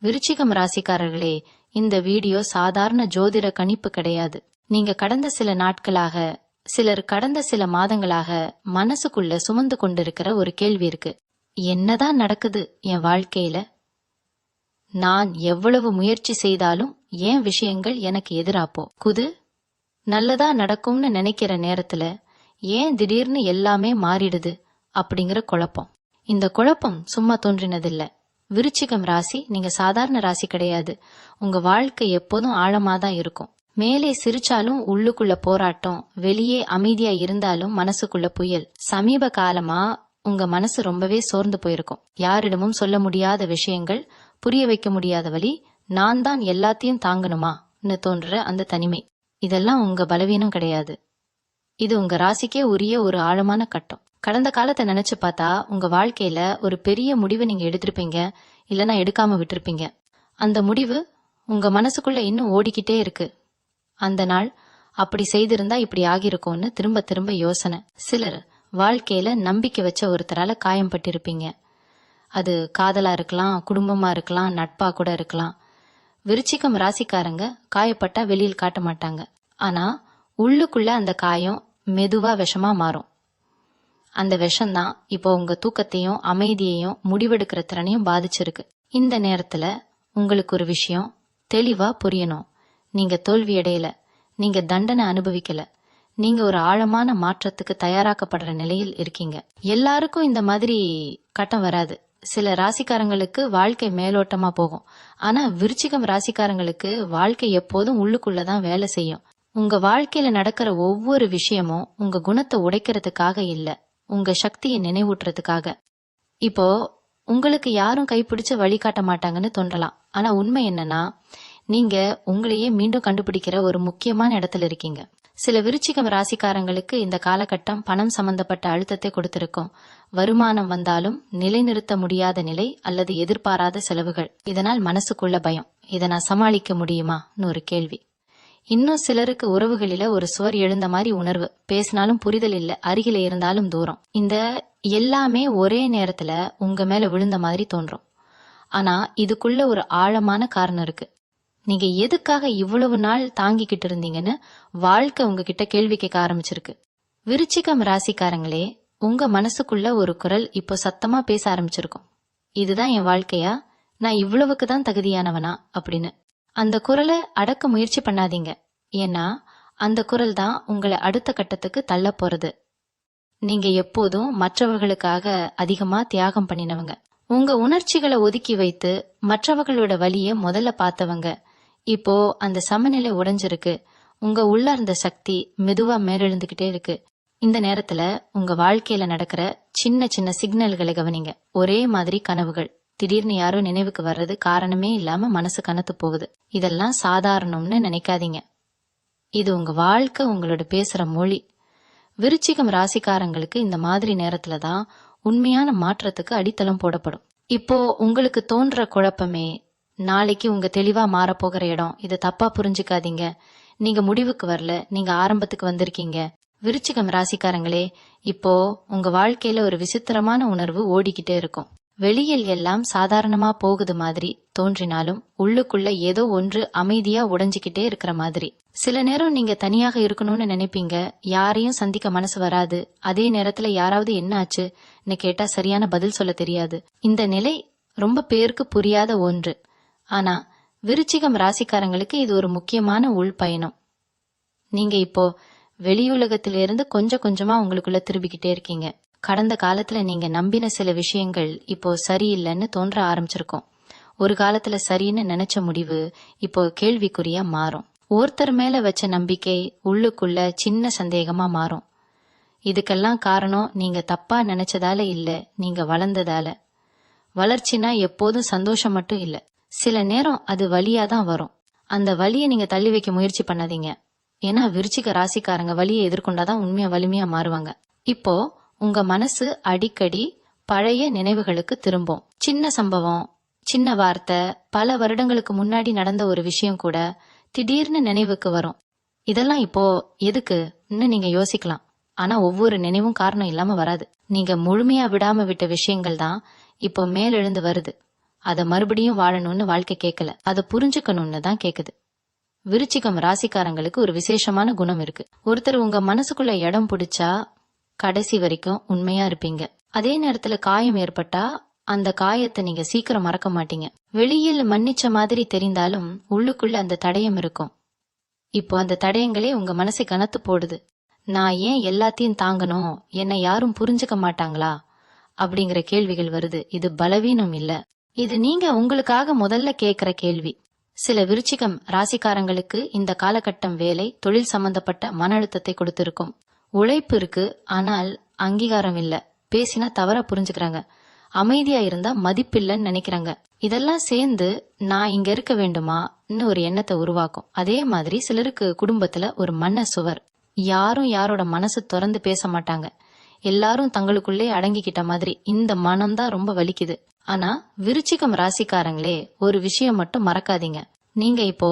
விருச்சிகம் ராசிக்காரர்களே, இந்த வீடியோ சாதாரண ஜோதிட கணிப்பு கிடையாது. நீங்க கடந்த சில நாட்களாக, சிலர் கடந்த சில மாதங்களாக மனசுக்குள்ள சுமந்து கொண்டிருக்கிற ஒரு கேள்வி இருக்கு. என்னதான் நடக்குது என் வாழ்க்கையில? நான் எவ்வளவு முயற்சி செய்தாலும் ஏன் விஷயங்கள் எனக்கு எதிரா போகுது? நல்லதா நடக்கும்னு நினைக்கிற நேரத்துல ஏன் திடீர்னு எல்லாமே மாறிடுது அப்படிங்கிற குழப்பம். இந்த குழப்பம் சும்மா தோன்றினதில்ல. விருச்சிகம் ராசி நீங்க சாதாரண ராசி கிடையாது. உங்க வாழ்க்கை எப்போதும் ஆழமாதான் இருக்கும். மேலே சிரிச்சாலும் உள்ளுக்குள்ள போராட்டம், வெளியே அமைதியா இருந்தாலும் மனசுக்குள்ள புயல். சமீப காலமா உங்க மனசு ரொம்பவே சோர்ந்து போயிருக்கும். யாரிடமும் சொல்ல முடியாத விஷயங்கள், புரிய வைக்க முடியாத வழி, நான் தான் எல்லாத்தையும் தாங்கணுமான்னு தோன்ற அந்த தனிமை. இதெல்லாம் உங்க பலவீனம் கிடையாது. இது உங்க ராசிக்கே உரிய ஒரு ஆழமான கட்டம். கடந்த காலத்தை நினைச்சு பார்த்தா உங்க வாழ்க்கையில ஒரு பெரிய முடிவை நீங்க எடுத்திருப்பீங்க, இல்லைன்னா எடுக்காம விட்டுருப்பீங்க. அந்த முடிவு உங்க மனசுக்குள்ள இன்னும் ஓடிக்கிட்டே இருக்கு. அந்த நாள் அப்படி செய்திருந்தா இப்படி ஆகிருக்கும்னு திரும்ப திரும்ப யோசனை. சிலர் வாழ்க்கையில நம்பிக்கை வச்ச ஒருத்தரால காயம் பட்டிருப்பீங்க. அது காதலா இருக்கலாம், குடும்பமா இருக்கலாம், நட்பா கூட இருக்கலாம். விருச்சிகம் ராசிக்காரங்க காயப்பட்டா வெளியில் காட்ட மாட்டாங்க. ஆனா உள்ளுக்குள்ள அந்த காயம் மெதுவா விஷமா மாறும். அந்த விஷம்தான் இப்போ உங்க தூக்கத்தையும் அமைதியையும் முடிவெடுக்கிற திறனையும் பாதிச்சிருக்கு. இந்த நேரத்துல உங்களுக்கு ஒரு விஷயம் தெளிவா புரியணும். நீங்க தோல்வி அடையல, நீங்க தண்டனை அனுபவிக்கல, நீங்க ஒரு ஆழமான மாற்றத்துக்கு தயாராக்கப்படுற நிலையில் இருக்கீங்க. எல்லாருக்கும் இந்த மாதிரி கட்டம் வராது. சில ராசிக்காரங்களுக்கு வாழ்க்கை மேலோட்டமா போகும். ஆனா விருச்சிகம் ராசிக்காரங்களுக்கு வாழ்க்கை எப்போதும் உள்ளுக்குள்ளதான் வேலை செய்யும். உங்க வாழ்க்கையில நடக்கிற ஒவ்வொரு விஷயமும் உங்க குணத்தை உடைக்கிறதுக்காக இல்ல, உங்க சக்தியை நினைவூட்டுறதுக்காக. இப்போ உங்களுக்கு யாரும் கைப்பிடிச்சு வழிகாட்ட மாட்டாங்கன்னு தோன்றலாம். ஆனா உண்மை என்னன்னா, நீங்க உங்களையே மீண்டும் கண்டுபிடிக்கிற ஒரு முக்கியமான இடத்துல இருக்கீங்க. சில விருச்சிகம் ராசிக்காரங்களுக்கு இந்த காலகட்டம் பணம் சம்பந்தப்பட்ட அழுத்தத்தை கொடுத்திருக்கும். வருமானம் வந்தாலும் நிலைநிறுத்த முடியாத நிலை அல்லது எதிர்பாராத செலவுகள். இதனால் மனசுக்குள்ள பயம். இதை நான் சமாளிக்க முடியுமான்னு ஒரு கேள்வி. இன்னும் சிலருக்கு உறவுகளில ஒரு சுவர் எழுந்த மாதிரி உணர்வு. பேசினாலும் புரிதல் இல்ல, அருகில இருந்தாலும் தூரம். இந்த எல்லாமே ஒரே நேரத்துல உங்க மேல விழுந்த மாதிரி தோன்றும். ஆனா இதுக்குள்ள ஒரு ஆழமான காரணம் இருக்கு. நீங்க எதுக்காக இவ்வளவு நாள் தாங்கிக்கிட்டு இருந்தீங்கன்னு வாழ்க்கை உங்ககிட்ட கேள்வி கேட்க ஆரம்பிச்சிருக்கு. விருச்சிகம் ராசிக்காரங்களே, உங்க மனசுக்குள்ள ஒரு குரல் இப்போ சத்தமா பேச ஆரம்பிச்சிருக்கும். இதுதான் என் வாழ்க்கையா? நான் இவ்வளவுக்கு தான் தகுதியானவனா அப்படின்னு. அந்த குரலை அடக்க முயற்சி பண்ணாதீங்க. ஏன்னா அந்த குரல் தான் உங்களை அடுத்த கட்டத்துக்கு தள்ள போறது. நீங்க எப்போதும் மற்றவர்களுக்காக அதிகமா தியாகம் பண்ணினவங்க. உங்க உணர்ச்சிகளை ஒதுக்கி வைத்து மற்றவர்களோட வலிய முதல்ல பார்த்தவங்க. இப்போ அந்த சமநிலை உடைஞ்சிருக்கு. உங்க உள்ள இருந்த சக்தி மெதுவா மேலெழுந்துகிட்டே இருக்கு. இந்த நேரத்துல உங்க வாழ்க்கையில நடக்கிற சின்ன சின்ன சிக்னல்களை கவனிங்க. ஒரே மாதிரி கனவுகள், திடீர்னு யாரோ நினைவுக்கு வர்றது, காரணமே இல்லாம மனசு கனத்து போகுது. இதெல்லாம் சாதாரணம்னு நினைக்காதீங்க. இது உங்க வாழ்க்கை உங்களோட பேசுற மொழி. விருச்சிகம் ராசிக்காரங்களுக்கு இந்த மாதிரி நேரத்துலதான் உண்மையான மாற்றத்துக்கு அடித்தளம் போடப்படும். இப்போ உங்களுக்கு தோன்ற குழப்பமே நாளைக்கு உங்க தெளிவா மாறப்போகிற இடம். இதை தப்பா புரிஞ்சுக்காதீங்க. நீங்க முடிவுக்கு வரல, நீங்க ஆரம்பத்துக்கு வந்திருக்கீங்க. விருச்சிகம் ராசிக்காரங்களே, இப்போ உங்க வாழ்க்கையில ஒரு விசித்திரமான உணர்வு ஓடிக்கிட்டே இருக்கும். வெளியில் எல்லாம் சாதாரணமா போகுது மாதிரி தோன்றினாலும் உள்ளுக்குள்ள ஏதோ ஒன்று அமைதியா உடைஞ்சுக்கிட்டே இருக்கிற மாதிரி. சில நேரம் நீங்க தனியாக இருக்கணும்னு நினைப்பீங்க. யாரையும் சந்திக்க மனசு வராது. அதே நேரத்துல யாராவது என்ன ஆச்சுன்னு கேட்டா சரியான பதில் சொல்ல தெரியாது. இந்த நிலை ரொம்ப பேருக்கு புரியாத ஒன்று. ஆனா விருச்சிகம் ராசிக்காரங்களுக்கு இது ஒரு முக்கியமான உள் பயணம். நீங்க இப்போ வெளியுலகத்திலிருந்து கொஞ்சம் கொஞ்சமா உங்களுக்குள்ள திரும்பிக்கிட்டே இருக்கீங்க. கடந்த காலத்துல நீங்க நம்பின சில விஷயங்கள் இப்போ சரியில்லைன்னு தோன்ற ஆரம்பிச்சிருக்கோம். ஒரு காலத்துல சரின்னு நினைச்ச முடிவு இப்போ கேள்விக்குறியா மாறும். ஒருத்தர் மேல வச்ச நம்பிக்கை உள்ளுக்குள்ள சின்ன சந்தேகமா மாறும். இதுக்கெல்லாம் காரணம் நீங்க தப்பா நினைச்சதால இல்ல, நீங்க வளர்ந்ததால. வளர்ச்சினா எப்போதும் சந்தோஷம் மட்டும் இல்ல, சில நேரம் அது வலியாதான் வரும். அந்த வலியை நீங்க தள்ளி வைக்க முயற்சி பண்ணாதீங்க. ஏன்னா விருச்சிக ராசிக்காரங்க வலியை எதிர்கொண்டாதான் உண்மையா வலிமையா மாறுவாங்க. இப்போ உங்க மனசு அடிக்கடி பழைய நினைவுகளுக்கு திரும்பும். சின்ன சம்பவம், சின்ன வார்த்தை, பல வருடங்களுக்கு முன்னாடி நடந்த ஒரு விஷயம் கூட திடீர்னு நினைவுக்கு வரும். இதெல்லாம் இப்போ எதுக்குன்னு நீங்க யோசிக்கலாம். ஆனா ஒவ்வொரு நினைவும் காரணம் இல்லாம வராது. நீங்க முழுமையா விடாம விட்ட விஷயங்கள் தான் இப்போ மேலெழுந்து வருது. அத மறுபடியும் வாழணும்னு வாழ்க்கை கேட்கல, அதை புரிஞ்சுக்கணும்னு தான் கேக்குது. விருச்சிகம் ராசிக்காரங்களுக்கு ஒரு விசேஷமான குணம் இருக்கு. ஒருத்தர் உங்க மனசுக்குள்ள இடம் பிடிச்சா கடைசி வரைக்கும் உண்மையா இருப்பீங்க. அதே நேரத்துல காயம் ஏற்பட்டா அந்த காயத்தை நீங்க சீக்கிரம் மறக்க மாட்டீங்க. வெளியில் மன்னிச்ச மாதிரி தெரிந்தாலும் உள்ளுக்குள்ள அந்த தடயம் இருக்கும். இப்போ அந்த தடயங்களே உங்க மனசை கனத்து போடுது. நான் ஏன் எல்லாத்தையும் தாங்கணும், என்னை யாரும் புரிஞ்சுக்க மாட்டாங்களா அப்படிங்கிற கேள்விகள் வருது. இது பலவீனம் இல்ல, இது நீங்க உங்களுக்காக முதல்ல கேக்குற கேள்வி. சில விருச்சிகம் ராசிக்காரங்களுக்கு இந்த காலகட்டம் வேலை, தொழில் சம்பந்தப்பட்ட மன அழுத்தத்தை கொடுத்திருக்கும். உழைப்பு இருக்கு, ஆனால் அங்கீகாரம் இல்ல, பேசினா தவறா புரிஞ்சுக்கிறாங்க, அமைதியா இருந்தா மதிப்பில்லைன்னு நினைக்கிறாங்க. இதெல்லாம் சேர்ந்து நான் இங்க இருக்க வேண்டுமான்னு ஒரு எண்ணத்தை உருவாக்கும். அதே மாதிரி சிலருக்கு குடும்பத்துல ஒரு மன சுவர், யாரும் யாரோட மனசு திறந்து பேச மாட்டாங்க, எல்லாரும் தங்களுக்குள்ளே அடங்கிக்கிட்ட மாதிரி. இந்த மனம்தான் ரொம்ப வலிக்குது. ஆனா விருச்சிகம் ராசிக்காரங்களே, ஒரு விஷயம் மட்டும் மறக்காதீங்க. நீங்க இப்போ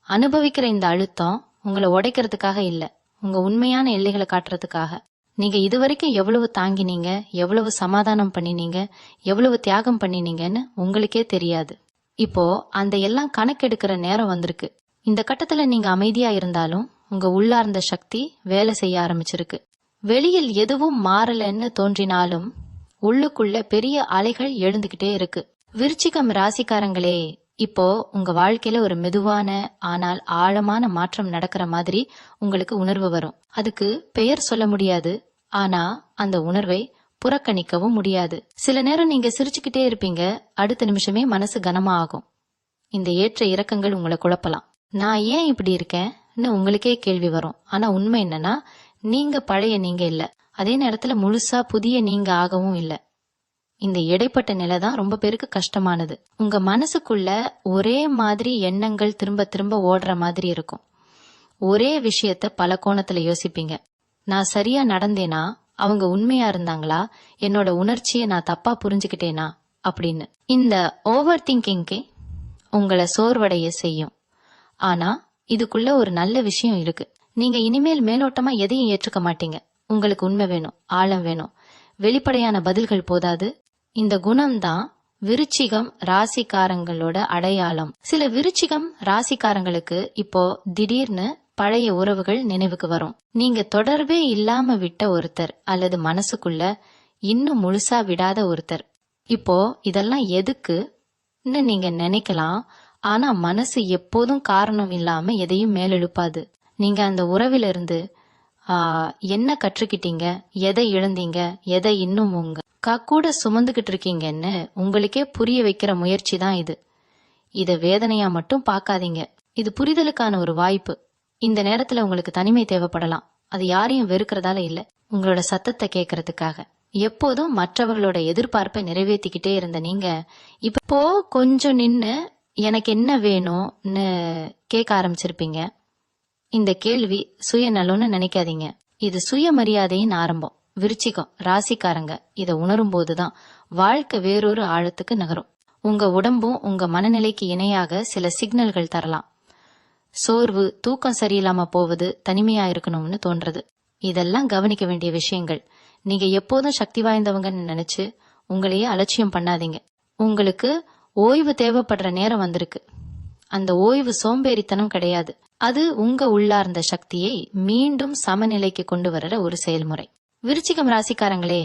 அனுபவிக்கிற இந்த அழுத்தம் உங்களை உடைக்கிறதுக்காக இல்ல, உங்க உண்மையான எல்லைகளை காட்டுறதுக்காக. நீங்க இதுவரைக்கும் எவ்வளவு தாங்கினீங்க, எவ்வளவு சமாதானம் பண்ணினீங்க, எவ்வளவு தியாகம் பண்ணினீங்கன்னு உங்களுக்கே தெரியாது. இப்போ அந்த எல்லாம் கணக்கெடுக்கிற நேரம் வந்திருக்கு. இந்த கட்டத்துல நீங்க அமைதியா இருந்தாலும் உங்க உள்ளார்ந்த சக்தி வேலை செய்ய ஆரம்பிச்சிருக்கு. வெளியில் எதுவும் மாறலன்னு தோன்றினாலும் உள்ளுக்குள்ள பெரிய அலைகள் எழுந்துகிட்டே இருக்கு. விருச்சிகம் ராசிக்காரங்களே, இப்போ உங்க வாழ்க்கையில ஒரு மெதுவான ஆனால் ஆழமான மாற்றம் நடக்கிற மாதிரி உங்களுக்கு உணர்வு வரும். அதுக்கு பெயர் சொல்ல முடியாது, ஆனா அந்த உணர்வை புறக்கணிக்கவும் முடியாது. சில நேரம் நீங்க சிரிச்சுக்கிட்டே இருப்பீங்க, அடுத்த நிமிஷமே மனசு கனமா ஆகும். இந்த ஏற்ற இறக்கங்கள் உங்களை குழப்பலாம். நான் ஏன் இப்படி இருக்கேன்னு உங்களுக்கே கேள்வி வரும். ஆனா உண்மை என்னன்னா, நீங்க பழைய நீங்க இல்ல, அதே நேரத்துல முழுசா புதிய நீங்க ஆகவும் இல்ல. இந்த இடைப்பட்ட நிலை தான் ரொம்ப பேருக்கு கஷ்டமானது. உங்க மனசுக்குள்ள ஒரே மாதிரி எண்ணங்கள் திரும்ப திரும்ப ஓடுற மாதிரி இருக்கும். ஒரே விஷயத்த பல கோணத்துல யோசிப்பீங்க. நான் சரியா நடந்தேனா, அவங்க உண்மையா இருந்தாங்களா, என்னோட உணர்ச்சியை நான் தப்பா புரிஞ்சுக்கிட்டேனா அப்படின்னு. இந்த ஓவர் திங்கிங்கே உங்களை சோர்வடைய செய்யும். ஆனா இதுக்குள்ள ஒரு நல்ல விஷயம் இருக்கு. நீங்க இனிமேல் மேலோட்டமா எதையும் ஏற்றுக்க மாட்டீங்க. உங்களுக்கு உண்மை வேணும், ஆழம் வேணும், வெளிப்படையான பதில்கள் போதாது. இந்த குணம்தான் விருச்சிகம் ராசிக்காரங்களோட அடையாளம். சில விருச்சிகம் ராசிக்காரங்களுக்கு இப்போ திடீர்னு பழைய உறவுகள் நினைவுக்கு வரும். நீங்க தொடர்பே இல்லாம விட்ட ஒருத்தர், அல்லது மனசுக்குள்ள இன்னும் முழுசா விடாத ஒருத்தர். இப்போ இதெல்லாம் எதுக்குன்னு நீங்க நினைக்கலாம். ஆனா மனசு எப்போதும் காரணம் இல்லாம எதையும் மேலெழுப்பாது. நீங்க அந்த உறவில இருந்து என்ன கற்றுக்கிட்டீங்க, எதை இழந்தீங்க, எதை இன்னும் உங்க கூட சுமந்துகிட்டு இருக்கீங்கன்னு உங்களுக்கே புரிய வைக்கிற முயற்சி தான் இது. இத வேதனையா மட்டும் பார்க்காதீங்க, இது புரிதலுக்கான ஒரு வாய்ப்பு. இந்த நேரத்துல உங்களுக்கு தனிமை தேவைப்படலாம். அது யாரையும் வெறுக்கிறதால இல்ல, உங்களோட சத்தத்தை கேட்கறதுக்காக. எப்போதும் மற்றவர்களோட எதிர்பார்ப்பை நிறைவேற்றிக்கிட்டே இருந்த நீங்க இப்போ கொஞ்சம் நின்னு எனக்கு என்ன வேணும்னு கேட்க ஆரம்பிச்சிருப்பீங்க. இந்த கேள்வி சுயநலம்னு நினைக்காதீங்க, இது சுயமரியாதையின் ஆரம்பம். விருச்சிகம் ராசிக்காரங்க இத உணரும் போதுதான் வாழ்க்கை வேறொரு ஆழத்துக்கு நகரும். உங்க உடம்பும் உங்க மனநிலைக்கு இணையாக சில சிக்னல்கள் தரலாம். சோர்வு, தூக்கம் சரியில்லாம போவது, தனிமையா இருக்கணும்னு தோன்றது, இதெல்லாம் கவனிக்க வேண்டிய விஷயங்கள். நீங்க எப்போதும் சக்தி வாய்ந்தவங்கன்னு நினைச்சு உங்களையே அலட்சியம் பண்ணாதீங்க. உங்களுக்கு ஓய்வு தேவைப்படுற நேரம் வந்திருக்கு. அந்த ஓய்வு சோம்பேறித்தனம் கிடையாது, அது உங்க உள்ளார்ந்த சக்தியை மீண்டும் சமநிலைக்கு கொண்டு வர்ற ஒரு செயல்முறை. விருச்சிகம் ராசிக்காரங்களே,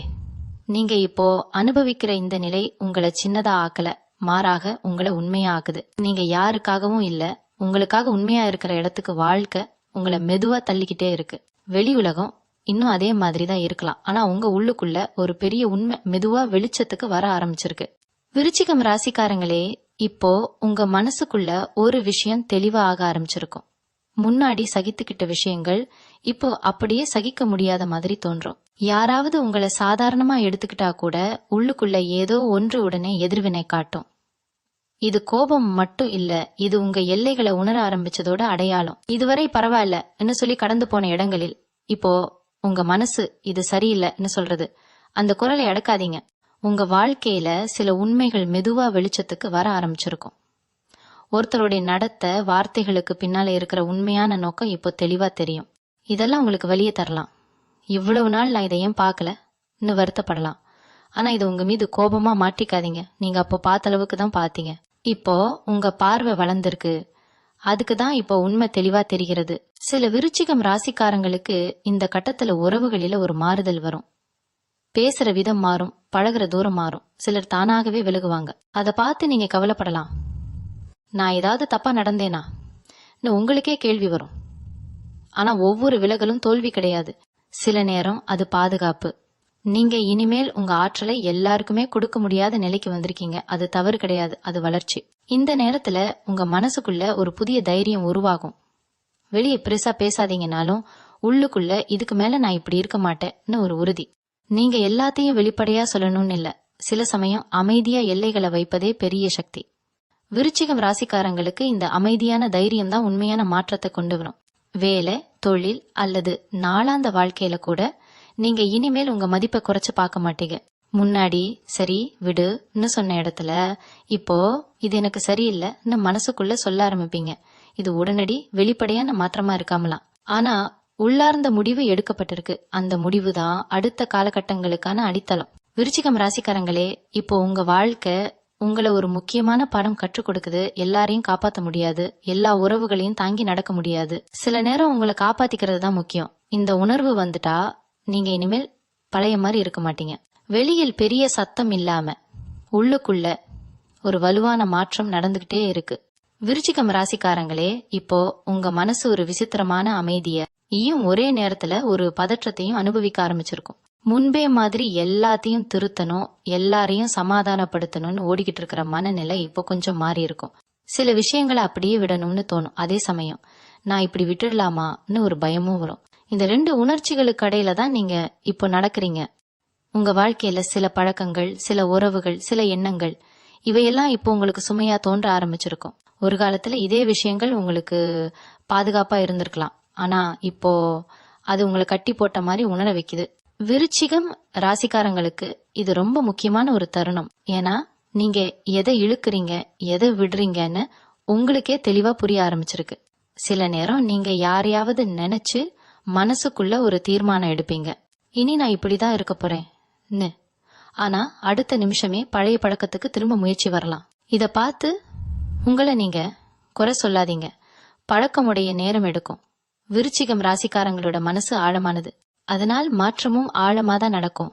நீங்க இப்போ அனுபவிக்கிற இந்த நிலை உங்களை சின்னதா ஆக்கல, மாறாக உங்களை உண்மையா ஆக்குது. நீங்க யாருக்காகவும் இல்ல, உங்களுக்காக உண்மையா இருக்கிற இடத்துக்கு வாழ்க்கை உங்களை மெதுவா தள்ளிக்கிட்டே இருக்கு. வெளி உலகம் இன்னும் அதே மாதிரிதான் இருக்கலாம், ஆனா உங்க உள்ளுக்குள்ள ஒரு பெரிய உண்மை மெதுவா வெளிச்சத்துக்கு வர ஆரம்பிச்சிருக்கு. விருச்சிகம் ராசிக்காரங்களே, இப்போ உங்க மனசுக்குள்ள ஒரு விஷயம் தெளிவா ஆக ஆரம்பிச்சிருக்கும். முன்னாடி சகித்துக்கிட்ட விஷயங்கள் இப்போ அப்படியே சகிக்க முடியாத மாதிரி தோன்றும். யாராவது உங்களை சாதாரணமா எடுத்துக்கிட்டா கூட உள்ளுக்குள்ள ஏதோ ஒன்று உடனே எதிர்வினை காட்டும். இது கோபம் மட்டும் இல்ல, இது உங்க எல்லைகளை உணர ஆரம்பிச்சதோட அடையாளம். இதுவரை பரவாயில்லன்னு சொல்லி கடந்து போன இடங்களில் இப்போ உங்க மனசு இது சரியில்லைன்னு சொல்றது. அந்த குரலை அடக்காதீங்க. உங்க வாழ்க்கையில சில உண்மைகள் மெதுவா வெளிச்சத்துக்கு வர ஆரம்பிச்சிருக்கும். ஒருத்தருடைய நடத்தை, வார்த்தைகளுக்கு பின்னால இருக்கிற உண்மையான நோக்கம் இப்போ தெளிவா தெரியும். இதெல்லாம் உங்களுக்கு வலிய தரலாம். இவ்வளவு நாள் நான் இதை ஏன் பார்க்கலன்னு வருத்தப்படலாம். ஆனா இது உங்க மீது கோபமா மாற்றிக்காதீங்க. நீங்க அப்போ பார்த்த அளவுக்கு தான் பாத்தீங்க. இப்போ உங்க பார்வை வளர்ந்திருக்கு. அதுக்கு தான் இப்போ உண்மை தெளிவா தெரிகிறது. சில விருச்சிகம் ராசிக்காரங்களுக்கு இந்த கட்டத்துல உறவுகளில ஒரு மாறுதல் வரும். பேசுற விதம் மாறும், பழகுற தூரம் மாறும். சிலர் தானாகவே விலகுவாங்க. அதை பார்த்து நீங்க கவலைப்படலாம். நான் ஏதாவது தப்பா நடந்தேனா உங்களுக்கே கேள்வி வரும். ஆனா ஒவ்வொரு விலகலும் தோல்வி கிடையாது. சில நேரம் அது பாதுகாப்பு. நீங்க இனிமேல் உங்க ஆற்றலை எல்லாருக்குமே கொடுக்க முடியாத நிலைக்கு வந்திருக்கீங்க. அது தவறு கிடையாது, அது வளர்ச்சி. இந்த நேரத்துல உங்க மனசுக்குள்ள ஒரு புதிய தைரியம் உருவாகும். வெளியே பெருசா பேசாதீங்கனாலும் உள்ளுக்குள்ள இதுக்கு மேல நான் இப்படி இருக்க மாட்டேன்னு ஒரு உறுதி. நீங்க எல்லாத்தையும் வெளிப்படையா சொல்லணும்னு இல்ல. சில சமயம் அமைதியா எல்லைகளை வைப்பதே பெரிய சக்தி. விருச்சிகம் ராசிக்காரங்களுக்கு இந்த அமைதியான தைரியம் தான் உண்மையான மாற்றத்தை கொண்டு வரும். வேலை, தொழில் அல்லது நாளாந்த வாழ்க்கையில கூட நீங்க இனிமேல் உங்க மதிப்பை குறைச்சு பார்க்க மாட்டீங்க. முன்னாடி சரி விடுன்னு சொன்ன இடத்துல இப்போ இது எனக்கு சரியில்லைன்னு மனசுக்குள்ள சொல்ல ஆரம்பிப்பீங்க. இது உடனடி வெளிப்படையான மாற்றமா இருக்காமலாம், ஆனா உள்ளார்ந்த முடிவு எடுக்கப்பட்டிருக்கு. அந்த முடிவு தான் அடுத்த காலகட்டங்களுக்கான அடித்தளம். விருச்சிகம் ராசிக்காரங்களே, இப்போ உங்க வாழ்க்கை உங்களை ஒரு முக்கியமான பாடம் கற்றுக் கொடுக்குது. எல்லாரையும் காப்பாற்ற முடியாது, எல்லா உறவுகளையும் தாங்கி நடக்க முடியாது. சில நேரம் உங்களை காப்பாத்திக்கிறது தான் முக்கியம். இந்த உணர்வு வந்துட்டா நீங்க இனிமேல் பழைய மாதிரி இருக்க மாட்டீங்க. வெளியில் பெரிய சத்தம் இல்லாம உள்ளுக்குள்ள ஒரு வலுவான மாற்றம் நடந்துகிட்டே இருக்கு. விருச்சிகம் ராசிக்காரங்களே, இப்போ உங்க மனசு ஒரு விசித்திரமான அமைதியையும் ஒரே நேரத்துல ஒரு பதற்றத்தையும் அனுபவிக்க ஆரம்பிச்சிருக்கும். முன்பே மாதிரி எல்லாத்தையும் திருத்தணும், எல்லாரையும் சமாதானப்படுத்தணும்னு ஓடிக்கிட்டு இருக்கிற மனநிலை இப்போ கொஞ்சம் மாறி இருக்கும். சில விஷயங்களை அப்படியே விடணும்னு தோணும். அதே சமயம் நான் இப்படி விட்டுடலாமான்னு ஒரு பயமும் வரும். இந்த ரெண்டு உணர்ச்சிகளுக்கு இடையில தான் நீங்க இப்போ நடக்கிறீங்க. உங்க வாழ்க்கையில சில பழக்கங்கள், சில உறவுகள், சில எண்ணங்கள், இவையெல்லாம் இப்போ உங்களுக்கு சுமையா தோன்ற ஆரம்பிச்சிருக்கும். ஒரு காலத்துல இதே விஷயங்கள் உங்களுக்கு பாதுகாப்பா இருந்திருக்கலாம். ஆனா இப்போ அது உங்களை கட்டி போட்ட மாதிரி உணர வைக்குது. விருச்சிகம் ராசிக்காரங்களுக்கு இது ரொம்ப முக்கியமான ஒரு தருணம். ஏன்னா நீங்க எதை இழுக்கிறீங்க, எதை விடுறீங்கன்னு உங்களுக்கே தெளிவா புரிய ஆரம்பிச்சிருக்கு. சில நேரம் நீங்க யாரையாவது நினைச்சு மனசுக்குள்ள ஒரு தீர்மானம் எடுப்பீங்க. இனி நான் இப்படிதான் இருக்க போறேன்னு. ஆனா அடுத்த நிமிஷமே பழைய பழக்கத்துக்கு திரும்ப முயற்சி வரலாம். இத பார்த்து உங்களை நீங்க குறை சொல்லாதீங்க. பழக்கமுடைய நேரம் எடுக்கும். விருச்சிகம் ராசிக்காரங்களோட மனசு ஆழமானது. அதனால் மாற்றமும் ஆழமாதான் நடக்கும்,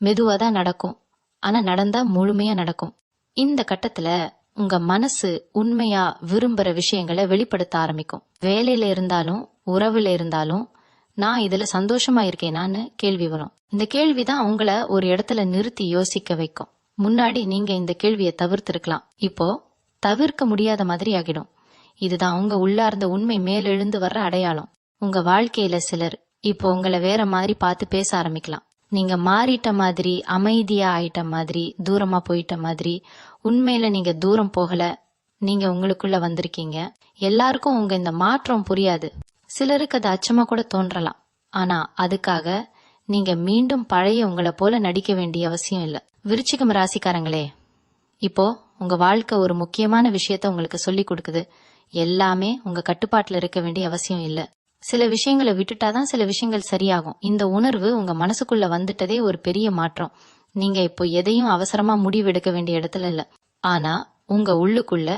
மெதுவாதான் நடக்கும். ஆனா நடந்தா முழுமையா நடக்கும். இந்த கட்டத்துல உங்க மனசு உண்மையா விரும்புற விஷயங்களை வெளிப்படுத்த ஆரம்பிக்கும். வேலையில இருந்தாலும் உறவுல இருந்தாலும் நான் இதுல சந்தோஷமா இருக்கேனான்னு கேள்வி வரும். இந்த கேள்விதான் உங்களை ஒரு இடத்துல நிறுத்தி யோசிக்க வைக்கும். முன்னாடி நீங்க இந்த கேள்வியை தவிர்த்திருக்கலாம், இப்போ தவிர்க்க முடியாத மாதிரி ஆகிடும். இதுதான் உங்க உள்ளார்ந்த உண்மை மேலெழுந்து வர்ற அடையாளம். உங்க வாழ்க்கையில சிலர் இப்போ உங்களை வேற மாதிரி பார்த்து பேச ஆரம்பிக்கலாம். நீங்க மாறிட்ட மாதிரி, அமைதியா ஆயிட்ட மாதிரி, தூரமா போயிட்ட மாதிரி. உண்மையில நீங்க தூரம் போகல, நீங்க உங்களுக்குள்ள வந்திருக்கீங்க. எல்லாருக்கும் உங்க இந்த மாற்றம் புரியாது. சிலருக்கு அது அச்சமா கூட தோன்றலாம். ஆனா அதுக்காக நீங்க மீண்டும் பழைய உங்களை போல நடிக்க வேண்டிய அவசியம் இல்ல. விருச்சிகம் ராசிக்காரங்களே, இப்போ உங்க வாழ்க்கை ஒரு முக்கியமான விஷயத்த உங்களுக்கு சொல்லி கொடுக்குது. எல்லாமே உங்க கட்டுப்பாட்டுல இருக்க வேண்டிய அவசியம் இல்ல. சில விஷயங்களை விட்டுட்டாதான் சில விஷயங்கள் சரியாகும். இந்த உணர்வு உங்க மனசுக்குள்ள வந்துட்டதே ஒரு பெரிய மாற்றம். நீங்க இப்போ எதையும் அவசரமா முடிவெடுக்க வேண்டிய இடத்துல இல்ல. ஆனா உங்க உள்ளுக்குள்ள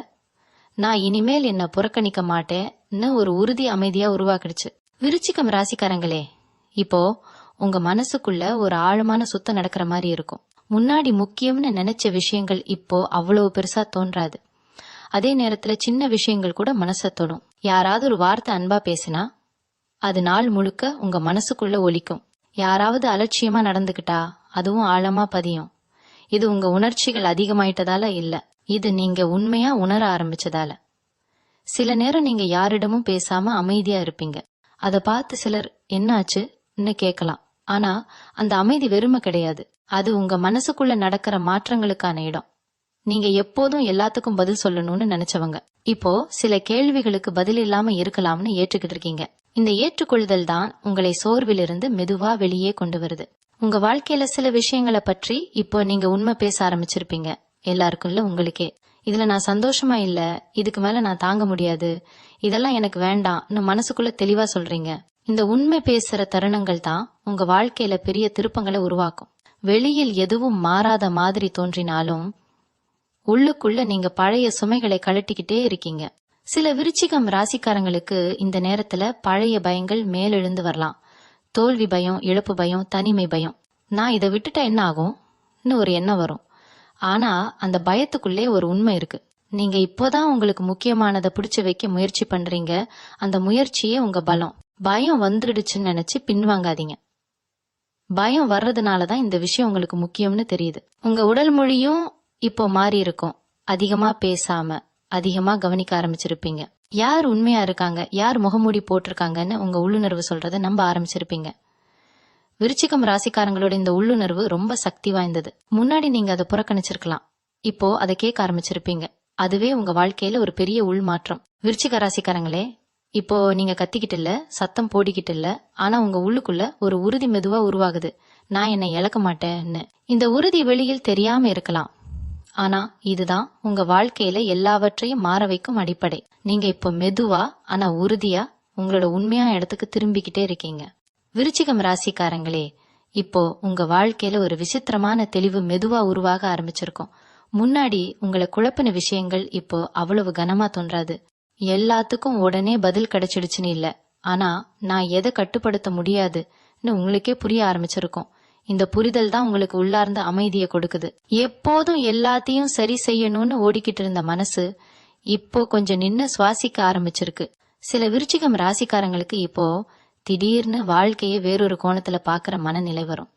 நான் இனிமேல் என்ன புறக்கணிக்க மாட்டேன்னு ஒரு உறுதி அமைதியா உருவாக்கிடுச்சு. விருச்சிகம் ராசிக்காரங்களே, இப்போ உங்க மனசுக்குள்ள ஒரு ஆழமான சுத்தம் நடக்கிற மாதிரி இருக்கும். முன்னாடி முக்கியம்னு நினைச்ச விஷயங்கள் இப்போ அவ்வளவு பெருசா தோன்றாது. அதே நேரத்துல சின்ன விஷயங்கள் கூட மனசை தொடும். யாராவது ஒரு வார்த்தை அன்பா பேசினா அது நாள் முழுக்க உங்க மனசுக்குள்ள ஒலிக்கும். யாராவது அலட்சியமா நடந்துகிட்டா அதுவும் ஆழமா பதியும். இது உங்க உணர்ச்சிகள் அதிகமாயிட்டதால இல்ல, இது நீங்க உண்மையா உணர ஆரம்பிச்சதால. சில நேரம் நீங்க யாரிடமும் பேசாம அமைதியா இருப்பீங்க. அத பார்த்து சிலர் என்னாச்சுன்னு கேட்கலாம். ஆனா அந்த அமைதி வெறுமை கிடையாது, அது உங்க மனசுக்குள்ள நடக்கிற மாற்றங்களுக்கான இடம். நீங்க எப்போதும் எல்லாத்துக்கும் பதில் சொல்லணும்னு நினைச்சவங்க இப்போ சில கேள்விகளுக்கு பதில் இல்லாம இருக்கலாம்னு ஏற்றுக்கிட்டு இருக்கீங்க. இந்த ஏற்றுக்கொள்ளுதல் தான் உங்களை சோர்விலிருந்து மெதுவா வெளியே கொண்டு வருது. உங்க வாழ்க்கையில சில விஷயங்களை பற்றி இப்போ நீங்க உண்மை பேச ஆரம்பிச்சிருப்பீங்க. எல்லாருக்கும் இல்ல, உங்களுக்கே. இதுல நான் சந்தோஷமா இல்ல, இதுக்கு மேல நான் தாங்க முடியாது, இதெல்லாம் எனக்கு வேண்டாம்னு மனசுக்குள்ள தெளிவா சொல்றீங்க. இந்த உண்மை பேசுற தருணங்கள் தான் உங்க வாழ்க்கையில பெரிய திருப்பங்களை உருவாக்கும். வெளியில் எதுவும் மாறாத மாதிரி தோன்றினாலும் உள்ளுக்குள்ள நீங்க பழைய சுமைகளை கழட்டிக்கிட்டே இருக்கீங்க. சில விருச்சிகம் ராசிக்காரங்களுக்கு இந்த நேரத்துல பழைய பயங்கள் மேலெழுந்து வரலாம். தோல்வி பயம், இழப்பு பயம், தனிமை பயம். நான் இதை விட்டுட்டா என்ன ஆகும் ஒரு எண்ணம் வரும். ஆனா அந்த பயத்துக்குள்ளே ஒரு உண்மை இருக்கு. நீங்க இப்போதான் உங்களுக்கு முக்கியமானதை பிடிச்சு வைக்க முயற்சி பண்றீங்க. அந்த முயற்சியே உங்க பலம். பயம் வந்துடுச்சுன்னு நினைச்சு பின்வாங்காதீங்க. பயம் வர்றதுனாலதான் இந்த விஷயம் உங்களுக்கு முக்கியம்னு தெரியுது. உங்க உடல் மொழியும் இப்போ மாறி இருக்கும். அதிகமா பேசாம அதிகமா கவனிக்க ஆரம்பிச்சிருப்பீங்க. யார் உண்மையா இருக்காங்க, யார் முகமூடி போட்டிருக்காங்கன்னு உங்க உள்ளுணர்வு சொல்றத நம்ப ஆரம்பிச்சிருப்பீங்க. விருச்சிகம் ராசிக்காரங்களோட இந்த உள்ளுணர்வு ரொம்ப சக்தி வாய்ந்தது. முன்னாடி நீங்க அதை புறக்கணிச்சிருக்கலாம், இப்போ அதை கேட்க ஆரம்பிச்சிருப்பீங்க. அதுவே உங்க வாழ்க்கையில ஒரு பெரிய உள் மாற்றம். விருச்சிக ராசிக்காரங்களே, இப்போ நீங்க கத்திக்கிட்டு இல்ல, சத்தம் போடிக்கிட்டு இல்ல, ஆனா உங்க உள்ளுக்குள்ள ஒரு உறுதி மெதுவா உருவாகுது. நான் என்னை இழக்க மாட்டேன்னு. இந்த உறுதி வெளியில் தெரியாம இருக்கலாம், ஆனா இதுதான் உங்க வாழ்க்கையில எல்லாவற்றையும் மாற வைக்கும் அடிப்படை. நீங்க இப்போ மெதுவா ஆனா உறுதியா உங்களோட உண்மையான இடத்துக்கு திரும்பிக்கிட்டே இருக்கீங்க. விருச்சிகம் ராசிக்காரங்களே, இப்போ உங்க வாழ்க்கையில ஒரு விசித்திரமான தெளிவு மெதுவா உருவாக ஆரம்பிச்சிருக்கும். முன்னாடி உங்களை குழப்பின விஷயங்கள் இப்போ அவ்வளவு கனமா தோன்றாது. எல்லாத்துக்கும் உடனே பதில் கிடைச்சிடுச்சுன்னு இல்ல, ஆனா நான் எதை கட்டுப்படுத்த முடியாதுன்னு உங்களுக்கே புரிய ஆரம்பிச்சிருக்கும். இந்த புரிதல் தான் உங்களுக்கு உள்ளார்ந்த அமைதியை கொடுக்குது. எப்போதும் எல்லாத்தையும் சரி செய்யணும்னு ஓடிக்கிட்டு இருந்த மனசு இப்போ கொஞ்சம் நின்னு சுவாசிக்க ஆரம்பிச்சிருக்கு. சில விருச்சிகம் ராசிக்காரங்களுக்கு இப்போ திடீர்னு வாழ்க்கையை வேறொரு கோணத்துல பாக்குற மனநிலை வரும்.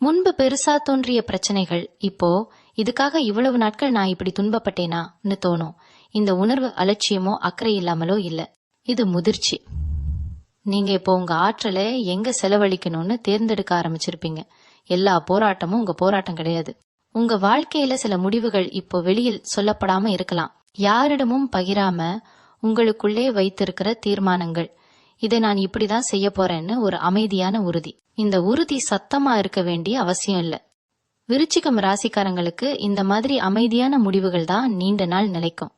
முன்பு பெருசா தோன்றிய பிரச்சனைகள் இப்போ இதுக்காக இவ்வளவு நாட்கள் நான் இப்படி துன்பப்பட்டேனான்னு தோணும். இந்த உணர்வு அலட்சியமோ அக்கறை இல்லாமலோ இல்ல, இது முதிர்ச்சி. நீங்க இப்போ உங்க ஆற்றலை எங்க செலவழிக்கணும்னு தேர்ந்தெடுக்க ஆரம்பிச்சிருப்பீங்க. எல்லா போராட்டமும் உங்க போராட்டம் கிடையாது. உங்க வாழ்க்கையில சில முடிவுகள் இப்போ வெளியில் சொல்லப்படாம இருக்கலாம். யாரிடமும் பகிராம உங்களுக்குள்ளே வைத்திருக்கிற தீர்மானங்கள். இதை நான் இப்படிதான் செய்ய போறேன்னு ஒரு அமைதியான உறுதி. இந்த உறுதி சத்தமா இருக்க வேண்டிய அவசியம் இல்ல. விருச்சிகம் ராசிக்காரங்களுக்கு இந்த மாதிரி அமைதியான முடிவுகள் தான் நீண்ட நாள் நிலைக்கும்.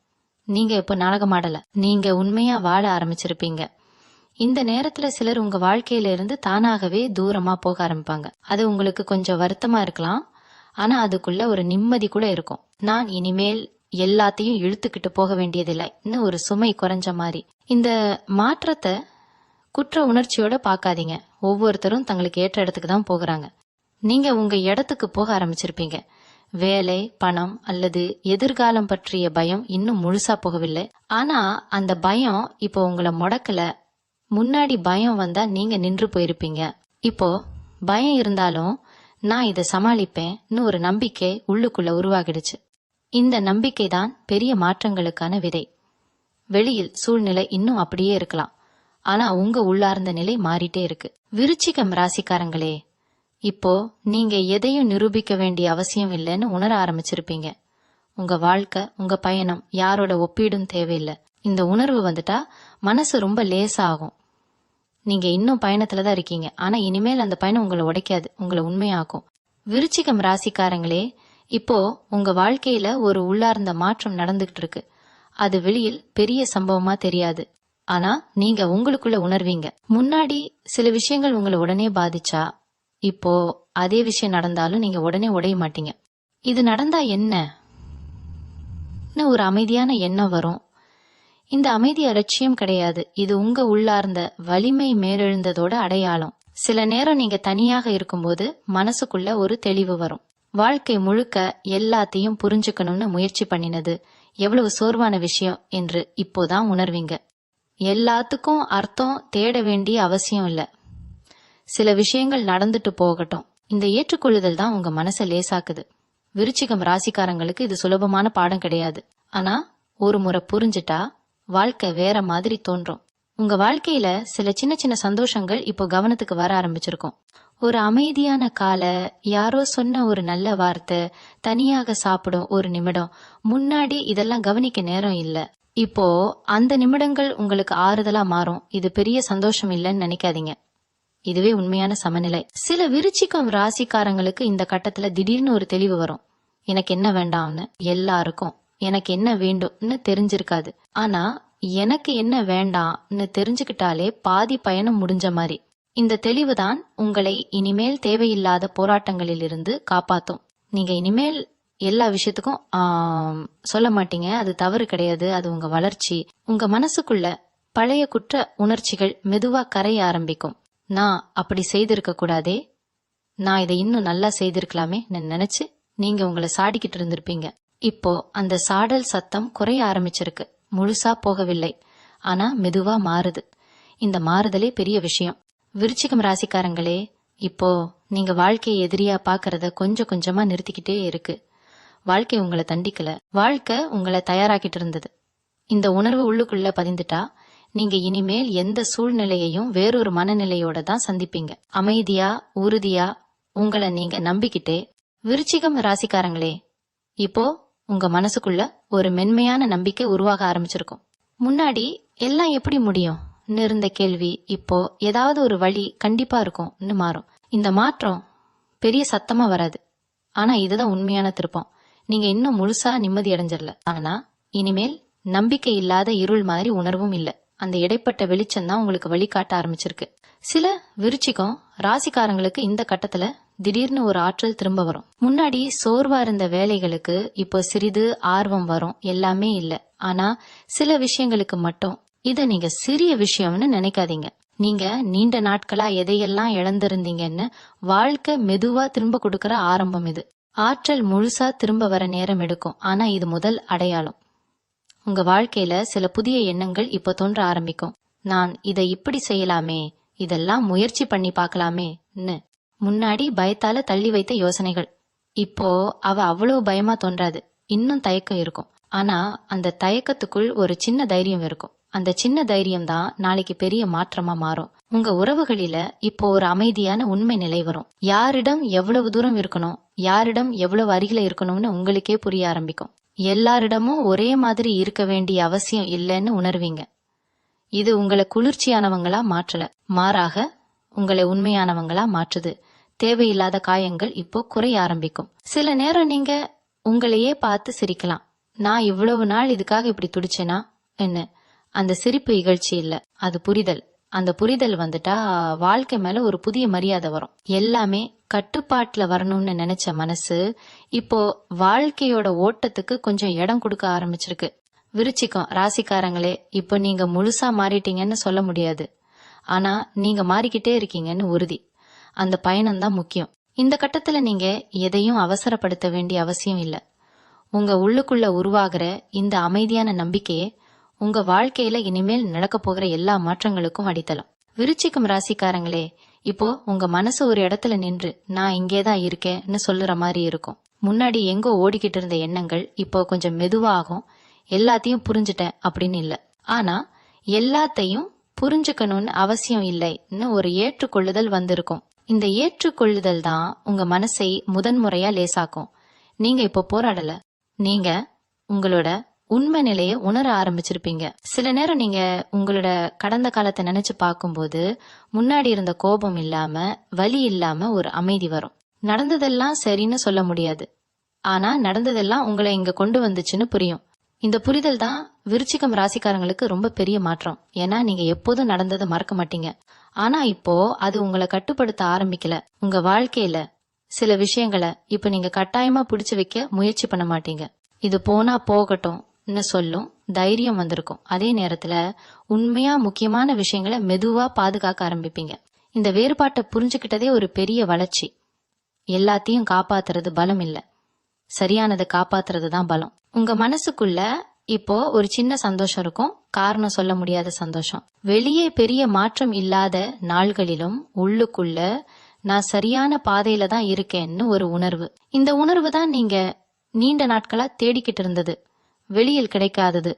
நீங்க இப்ப நாடகமாடல, நீங்க உண்மையா வாழ ஆரம்பிச்சிருப்பீங்க. இந்த நேரத்துல சிலர் உங்க வாழ்க்கையில இருந்து தானாகவே தூரமா போக ஆரம்பிப்பாங்க. அது உங்களுக்கு கொஞ்சம் வருத்தமா இருக்கலாம், ஆனா அதுக்குள்ள ஒரு நிம்மதி கூட இருக்கும். நான் இனிமேல் எல்லாத்தையும் இழுத்துக்கிட்டு போக வேண்டியதில்லை, இன்னும் ஒரு சுமை குறைஞ்ச மாதிரி. இந்த மாற்றத்தை குற்ற உணர்ச்சியோட பாக்காதீங்க. ஒவ்வொருத்தரும் தங்களுக்கு ஏற்ற இடத்துக்கு தான் போகிறாங்க. நீங்க உங்க இடத்துக்கு போக ஆரம்பிச்சிருப்பீங்க. வேலை, பணம் அல்லது எதிர்காலம் பற்றிய பயம் இன்னும் முழுசா போகவில்லை. ஆனா அந்த பயம் இப்போ உங்களை முடக்கல. முன்னாடி பயம் வந்தா நீங்க நின்று போயிருப்பீங்க. இப்போ பயம் இருந்தாலும் நான் இதை சமாளிப்பேன்னு ஒரு நம்பிக்கை உள்ளுக்குள்ள உருவாகிடுச்சு. இந்த நம்பிக்கை தான் பெரிய மாற்றங்களுக்கான விதை. வெளியில் சூழ்நிலை இன்னும் அப்படியே இருக்கலாம், ஆனா உங்க உள்ளார்ந்த நிலை மாறிட்டே இருக்கு. விருச்சிகம் ராசிக்காரங்களே, இப்போ நீங்க எதையும் நிரூபிக்க வேண்டிய அவசியம் இல்லைன்னு உணர ஆரம்பிச்சிருப்பீங்க. உங்க வாழ்க்கை, உங்க பயணம் யாரோட ஒப்பீடும் தேவையில்லை. இந்த உணர்வு வந்துட்டா மனசு ரொம்ப லேசாகும். நீங்க இன்னும் பயணத்துலதான் இருக்கீங்க, ஆனா இனிமேல் அந்த பயணம் உங்களை உடைக்காது, உங்களை உண்மையாக்கும். விருச்சிகம் ராசிக்காரங்களே, இப்போ உங்க வாழ்க்கையில ஒரு உள்ளார்ந்த மாற்றம் நடந்துகிட்டு இருக்கு. அது வெளியில் பெரிய சம்பவமா தெரியாது, ஆனா நீங்க உங்களுக்குள்ள உணர்வீங்க. முன்னாடி சில விஷயங்கள் உங்களை உடனே பாதிச்சா, இப்போ அதே விஷயம் நடந்தாலும் நீங்க உடனே உடைய மாட்டீங்க. இது நடந்தா என்ன ஒரு அமைதியான எண்ணம் வரும். இந்த அமைதி அலட்சியம் கிடையாது, இது உங்க உள்ளார்ந்த வலிமை மேலெழுந்ததோட அடையாளம். சில நேரம் நீங்க தனியாக இருக்கும்போது மனசுக்குள்ள ஒரு தெளிவு வரும். வாழ்க்கை முழுக்க எல்லாத்தையும் புரிஞ்சுக்கணும்னு முயற்சி பண்ணினது எவ்வளவு சோர்வான விஷயம் என்று இப்போதான் உணர்வீங்க. எல்லாத்துக்கும் அர்த்தம் தேட வேண்டிய அவசியம் இல்ல. சில விஷயங்கள் நடந்துட்டு போகட்டும். இந்த ஏற்றுக்கொள்ளுதல் தான் உங்க மனசை லேசாக்குது. விருச்சிகம் ராசிக்காரங்களுக்கு இது சுலபமான பாடம் கிடையாது, ஆனா ஒரு முறை புரிஞ்சுட்டா வாழ்க்கை வேற மாதிரி தோன்றும். உங்க வாழ்க்கையில சில சின்ன சின்ன சந்தோஷங்கள் இப்போ கவனத்துக்கு வர ஆரம்பிச்சிருக்கும். ஒரு அமைதியான காலை, யாரோ சொன்ன ஒரு நல்ல வார்த்தை, தனியாக சாப்பிடும் ஒரு நிமிடம். முன்னாடி இதெல்லாம் கவனிக்க நேரம் இல்ல, இப்போ அந்த நிமிடங்கள் உங்களுக்கு ஆறுதலா மாறும். இது பெரிய சந்தோஷம் இல்லைன்னு நினைக்காதீங்க, இதுவே உண்மையான சமநிலை. சில விருச்சிகம் ராசிக்காரங்களுக்கு இந்த கட்டத்துல திடீர்னு ஒரு தெளிவு வரும். எனக்கு என்ன வேண்டாம்னு. எல்லாருக்கும் எனக்கு என்ன வேண்டும்னு தெரிஞ்சிருக்காது, ஆனா எனக்கு என்ன வேண்டாம்னு தெரிஞ்சுக்கிட்டாலே பாதி பயணம் முடிஞ்ச மாதிரி. இந்த தெளிவுதான் உங்களை இனிமேல் தேவையில்லாத போராட்டங்களிலிருந்து காப்பாத்தும். நீங்க இனிமேல் எல்லா விஷயத்துக்கும் சொல்ல மாட்டீங்க. அது தவறு கிடையாது, அது உங்க வளர்ச்சி. உங்க மனசுக்குள்ள பழைய குற்ற உணர்ச்சிகள் மெதுவா கரைய ஆரம்பிக்கும். நான் அப்படி செய்திருக்க கூடாதே, நான் இதை இன்னும் நல்லா செய்திருக்கலாமே நினைச்சு நீங்க உங்களை சாடிக்கிட்டு இருந்திருப்பீங்க. இப்போ அந்த சாடல் சத்தம் குறைய ஆரம்பிச்சிருக்கு. முழுசா போகவில்லை, ஆனா மெதுவா மாறுது. இந்த மாறுதலே பெரிய விஷயம். விருச்சிகம் ராசிக்காரங்களே, இப்போ நீங்க வாழ்க்கையை எதிரியா பாக்குறத கொஞ்சம் கொஞ்சமா நிறுத்திக்கிட்டே இருக்கு. வாழ்க்கை உங்களை தண்டிக்கல, வாழ்க்கை உங்களை தயாராக்கிட்டு இருந்தது. இந்த உணர்வு உள்ளுக்குள்ள பதிந்துட்டா நீங்க இனிமேல் எந்த சூழ்நிலையையும் வேறொரு மனநிலையோட தான் சந்திப்பீங்க. அமைதியா உறுதியா உங்களை நீங்க நம்பிக்கிட்டே. விருச்சிகம் ராசிக்காரங்களே, இப்போ உங்க மனசுக்குள்ள ஒரு மென்மையான நம்பிக்கை உருவாக ஆரம்பிச்சிருக்கும். முன்னாடி எல்லாம் எப்படி முடியும் இருந்த கேள்வி இப்போ ஏதாவது ஒரு வழி கண்டிப்பா இருக்கும்னு மாறும். இந்த மாற்றம் பெரிய சத்தமா வராது, ஆனா இதுதான் உண்மையான திருப்பம். நீங்க இன்னும் முழுசா நிம்மதி அடைஞ்சிடல, ஆனா இனிமேல் நம்பிக்கை இல்லாத இருள் மாதிரி உணர்வும் இல்ல. அந்த இடைப்பட்ட வெளிச்சம் தான் உங்களுக்கு வழிகாட்ட ஆரம்பிச்சிருக்கு. சில விருச்சிகம் ராசிக்காரங்களுக்கு இந்த கட்டத்துல திடீர்னு ஒரு ஆற்றல் திரும்ப வரும். முன்னாடி சோர்வா இருந்த வேலைகளுக்கு இப்போ சிறிது ஆர்வம் வரும். எல்லாமே இல்ல, ஆனா சில விஷயங்களுக்கு மட்டும். இத நீங்க சிறிய விஷயம்னு நினைக்காதீங்க. நீங்க நீண்ட நாட்களா எதையெல்லாம் இழந்திருந்தீங்கன்னு வாழ்க்கை மெதுவா திரும்ப கொடுக்கற ஆரம்பம் இது. ஆற்றல் முழுசா திரும்ப வர நேரம் எடுக்கும், ஆனா இது முதல் அடையாளம். உங்க வாழ்க்கையில சில புதிய எண்ணங்கள் இப்போ தோன்ற ஆரம்பிக்கும். நான் இதை இப்படி செய்யலாமே, இதெல்லாம் முயற்சி பண்ணி பார்க்கலாமேன்னு முன்னாடி பயத்தால தள்ளி வைத்த யோசனைகள் இப்போ அவ்வளவு பயமா தோன்றாது. இன்னும் தயக்கம் இருக்கும், ஆனா அந்த தயக்கத்துக்குள் ஒரு சின்ன தைரியம் இருக்கும். அந்த சின்ன தைரியம் தான் நாளைக்கு பெரிய மாற்றமா மாறும். உங்க உறவுகளில இப்போ ஒரு அமைதியான உண்மை நிலை வரும். யாரிடம் எவ்வளவு தூரம் இருக்கணும், யாரிடம் எவ்வளவு அருகில இருக்கணும்னு உங்களுக்கே புரிய ஆரம்பிக்கும். எல்லாரிடமும் ஒரே மாதிரி இருக்க வேண்டிய அவசியம் இல்லைன்னு உணர்வீங்க. இது உங்களை குளிர்ச்சியானவங்களா மாற்றல, மாறாக உங்களை உண்மையானவங்களா மாற்றுது. தேவையில்லாத காயங்கள் இப்போ குறைய ஆரம்பிக்கும். சில நேரம் நீங்க உங்களையே பார்த்து சிரிக்கலாம். நான் இவ்வளவு நாள் இதுக்காக இப்படி துடிச்சேனா என்ன? அந்த சிரிப்பு இகழ்ச்சி இல்ல, அது புரிதல். அந்த புரிதல் வந்துட்டா வாழ்க்கை மேல ஒரு புதிய மரியாதை வரும். எல்லாமே கட்டுப்பாட்டுல வரணும்னு நினைச்ச மனசு இப்போ வாழ்க்கையோட ஓட்டத்துக்கு கொஞ்சம் இடம் கொடுக்க ஆரம்பிச்சிருக்கு. விருச்சிகம் ராசிக்காரங்களே, இப்போ நீங்க முழுசா மாறிட்டீங்கன்னு சொல்ல முடியாது, ஆனா நீங்க மாறிக்கிட்டே இருக்கீங்கன்னு உறுதி. அந்த பயணம் தான் முக்கியம். இந்த கட்டத்துல நீங்க எதையும் அவசரப்படுத்த வேண்டிய அவசியம் இல்ல. உங்க உள்ளுக்குள்ள உருவாகிற இந்த அமைதியான நம்பிக்கையே உங்க வாழ்க்கையில இனிமேல் நடக்க போகிற எல்லா மாற்றங்களுக்கும் அடித்தளம். விருச்சிகம் ராசிக்காரங்களே, இப்போ உங்க மனசு ஒரு இடத்துல நின்று நான் இங்கேதான் இருக்கேன்னு சொல்லுற மாதிரி இருக்கும். முன்னாடி எங்கோ ஓடிக்கிட்டு இருந்த எண்ணங்கள் இப்போ கொஞ்சம் மெதுவாகும். எல்லாத்தையும் புரிஞ்சுட்டேன் அப்படின்னு இல்ல, ஆனா எல்லாத்தையும் புரிஞ்சுக்கணும்னு அவசியம் இல்லைன்னு ஒரு ஏற்றுக்கொள்ளுதல் வந்திருக்கும். இந்த ஏற்றுக்கொள்ளுதல் தான் உங்க மனசை முதன்முறையா லேசாக்கும். நீங்க இப்போ போராடல, நீங்க உங்களோட உண்மை நிலையை உணர ஆரம்பிச்சிருப்பீங்க. சில நேரம் நீங்க உங்களோட கடந்த காலத்தை நினைச்சு பார்க்கும்போது முன்னாடி இருந்த கோபம் இல்லாம வலி இல்லாம ஒரு அமைதி வரும். நடந்ததெல்லாம் சரின்னு சொல்ல முடியாது, ஆனா நடந்ததெல்லாம் உங்களை இங்க கொண்டு வந்துச்சுன்னு புரியும். இந்த புரிதல் தான் விருச்சிகம் ராசிக்காரங்களுக்கு ரொம்ப பெரிய மாற்றம். ஏன்னா நீங்க எப்போதும் நடந்ததை மறக்க மாட்டீங்க, ஆனா இப்போ அது உங்களை கட்டுப்படுத்த ஆரம்பிக்கல. உங்க வாழ்க்கையில சில விஷயங்களை இப்ப நீங்க கட்டாயமா பிடிச்சு வைக்க முயற்சி பண்ண மாட்டீங்க. இது போனா போகட்டும்னு சொல்லும் தைரியம் வந்திருக்கும். அதே நேரத்துல உண்மையா முக்கியமான விஷயங்களை மெதுவா பாதுகாக்க ஆரம்பிப்பீங்க. இந்த வேறுபாட்டை புரிஞ்சுக்கிட்டதே ஒரு பெரிய வளர்ச்சி. எல்லாத்தையும் காப்பாத்துறது பலம் இல்ல, சரியானதை காப்பாத்துறது தான் பலம். உங்க மனசுக்குள்ள இப்போ ஒரு சின்ன சந்தோஷம் இருக்கும், காரணம் சொல்ல முடியாத சந்தோஷம். வெளியே பெரிய மாற்றம் இல்லாத நாள்களிலும் உள்ளுக்குள்ள நான் சரியான பாதையில தான் இருக்கேன்னு ஒரு உணர்வு. இந்த உணர்வு தான் நீங்க நீண்ட நாட்களா தேடிக்கிட்டு இருந்தது, வெளியில் கிடைக்காதது,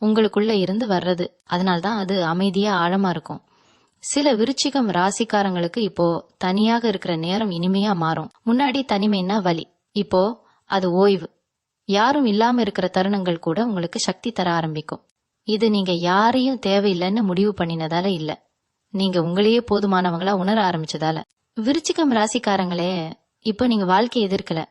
உங்களுக்குள்ள இருந்து வர்றது. அதனால்தான் அது அமைதியா ஆழமா இருக்கும். சில விருச்சிகம் ராசிக்காரங்களுக்கு இப்போ தனியாக இருக்கிற நேரம் இனிமையா மாறும். முன்னாடி தனிமைன்னா வலி, இப்போ அது ஓய்வு. யாரும் இல்லாம இருக்கிற தருணங்கள் கூட உங்களுக்கு சக்தி தர ஆரம்பிக்கும். இது நீங்க யாரையும் தேவையில்லைன்னு முடிவு பண்ணினதால இல்ல, நீங்க உங்களையே போதுமானவங்களா உணர ஆரம்பிச்சதால. விருச்சிகம் ராசிக்காரங்களே, இப்போ நீங்க வாழ்க்கையை எதிர்க்கல,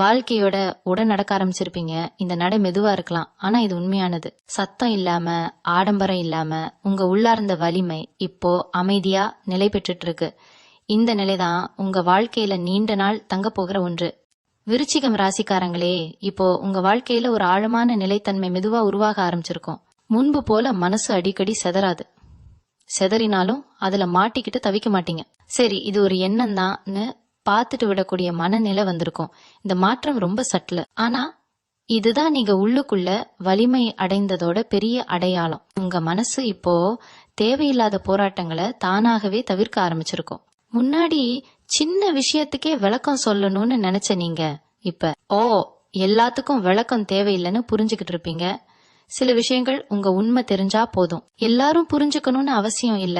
வாழ்க்கையோட உடன் நடக்க ஆரம்பிச்சிருப்பீங்க. இந்த நடை மெதுவா இருக்கலாம், ஆனா இது உண்மையானது. சத்தம் இல்லாம, ஆடம்பரம் இல்லாம உங்க உள்ளார்ந்த வலிமை இப்போ அமைதியா நிலை பெற்றுட்டு இருக்கு. இந்த நிலைதான் உங்க வாழ்க்கையில நீண்ட நாள் தங்க போகிற ஒன்று. விருச்சிகம் ராசிக்காரங்களே, இப்போ உங்க வாழ்க்கையில ஒரு ஆழமான நிலைத்தன்மை மெதுவா உருவாக ஆரம்பிச்சிருக்கும். முன்பு போல மனசு அடிக்கடி செதறாது. செதறினாலும் அதுல மாட்டிக்கிட்டு தவிக்க மாட்டீங்க. சரி, இது ஒரு எண்ணம் தான்னு பார்த்துட்டு விடக்கூடிய மனநிலை வந்திருக்கும். இந்த மாற்றம் ரொம்ப சட்டில், ஆனா இதுதான் நீங்க உள்ளுக்குள்ள வலிமை அடைந்ததோட பெரிய அடையாளம். உங்க மனசு இப்போ தேவையில்லாத போராட்டங்களை தானாகவே தவிர்க்க ஆரம்பிச்சிருக்கும். முன்னாடி சின்ன விஷயத்துக்கே விளக்கம் சொல்லணும்னு நினைச்ச நீங்க இப்ப எல்லாத்துக்கும் விளக்கம் தேவையில்லைன்னு புரிஞ்சுக்கிட்டு இருப்பீங்க. சில விஷயங்கள் உங்க உண்மை தெரிஞ்சா போதும், எல்லாரும் புரிஞ்சுக்கணும்னு அவசியம் இல்ல.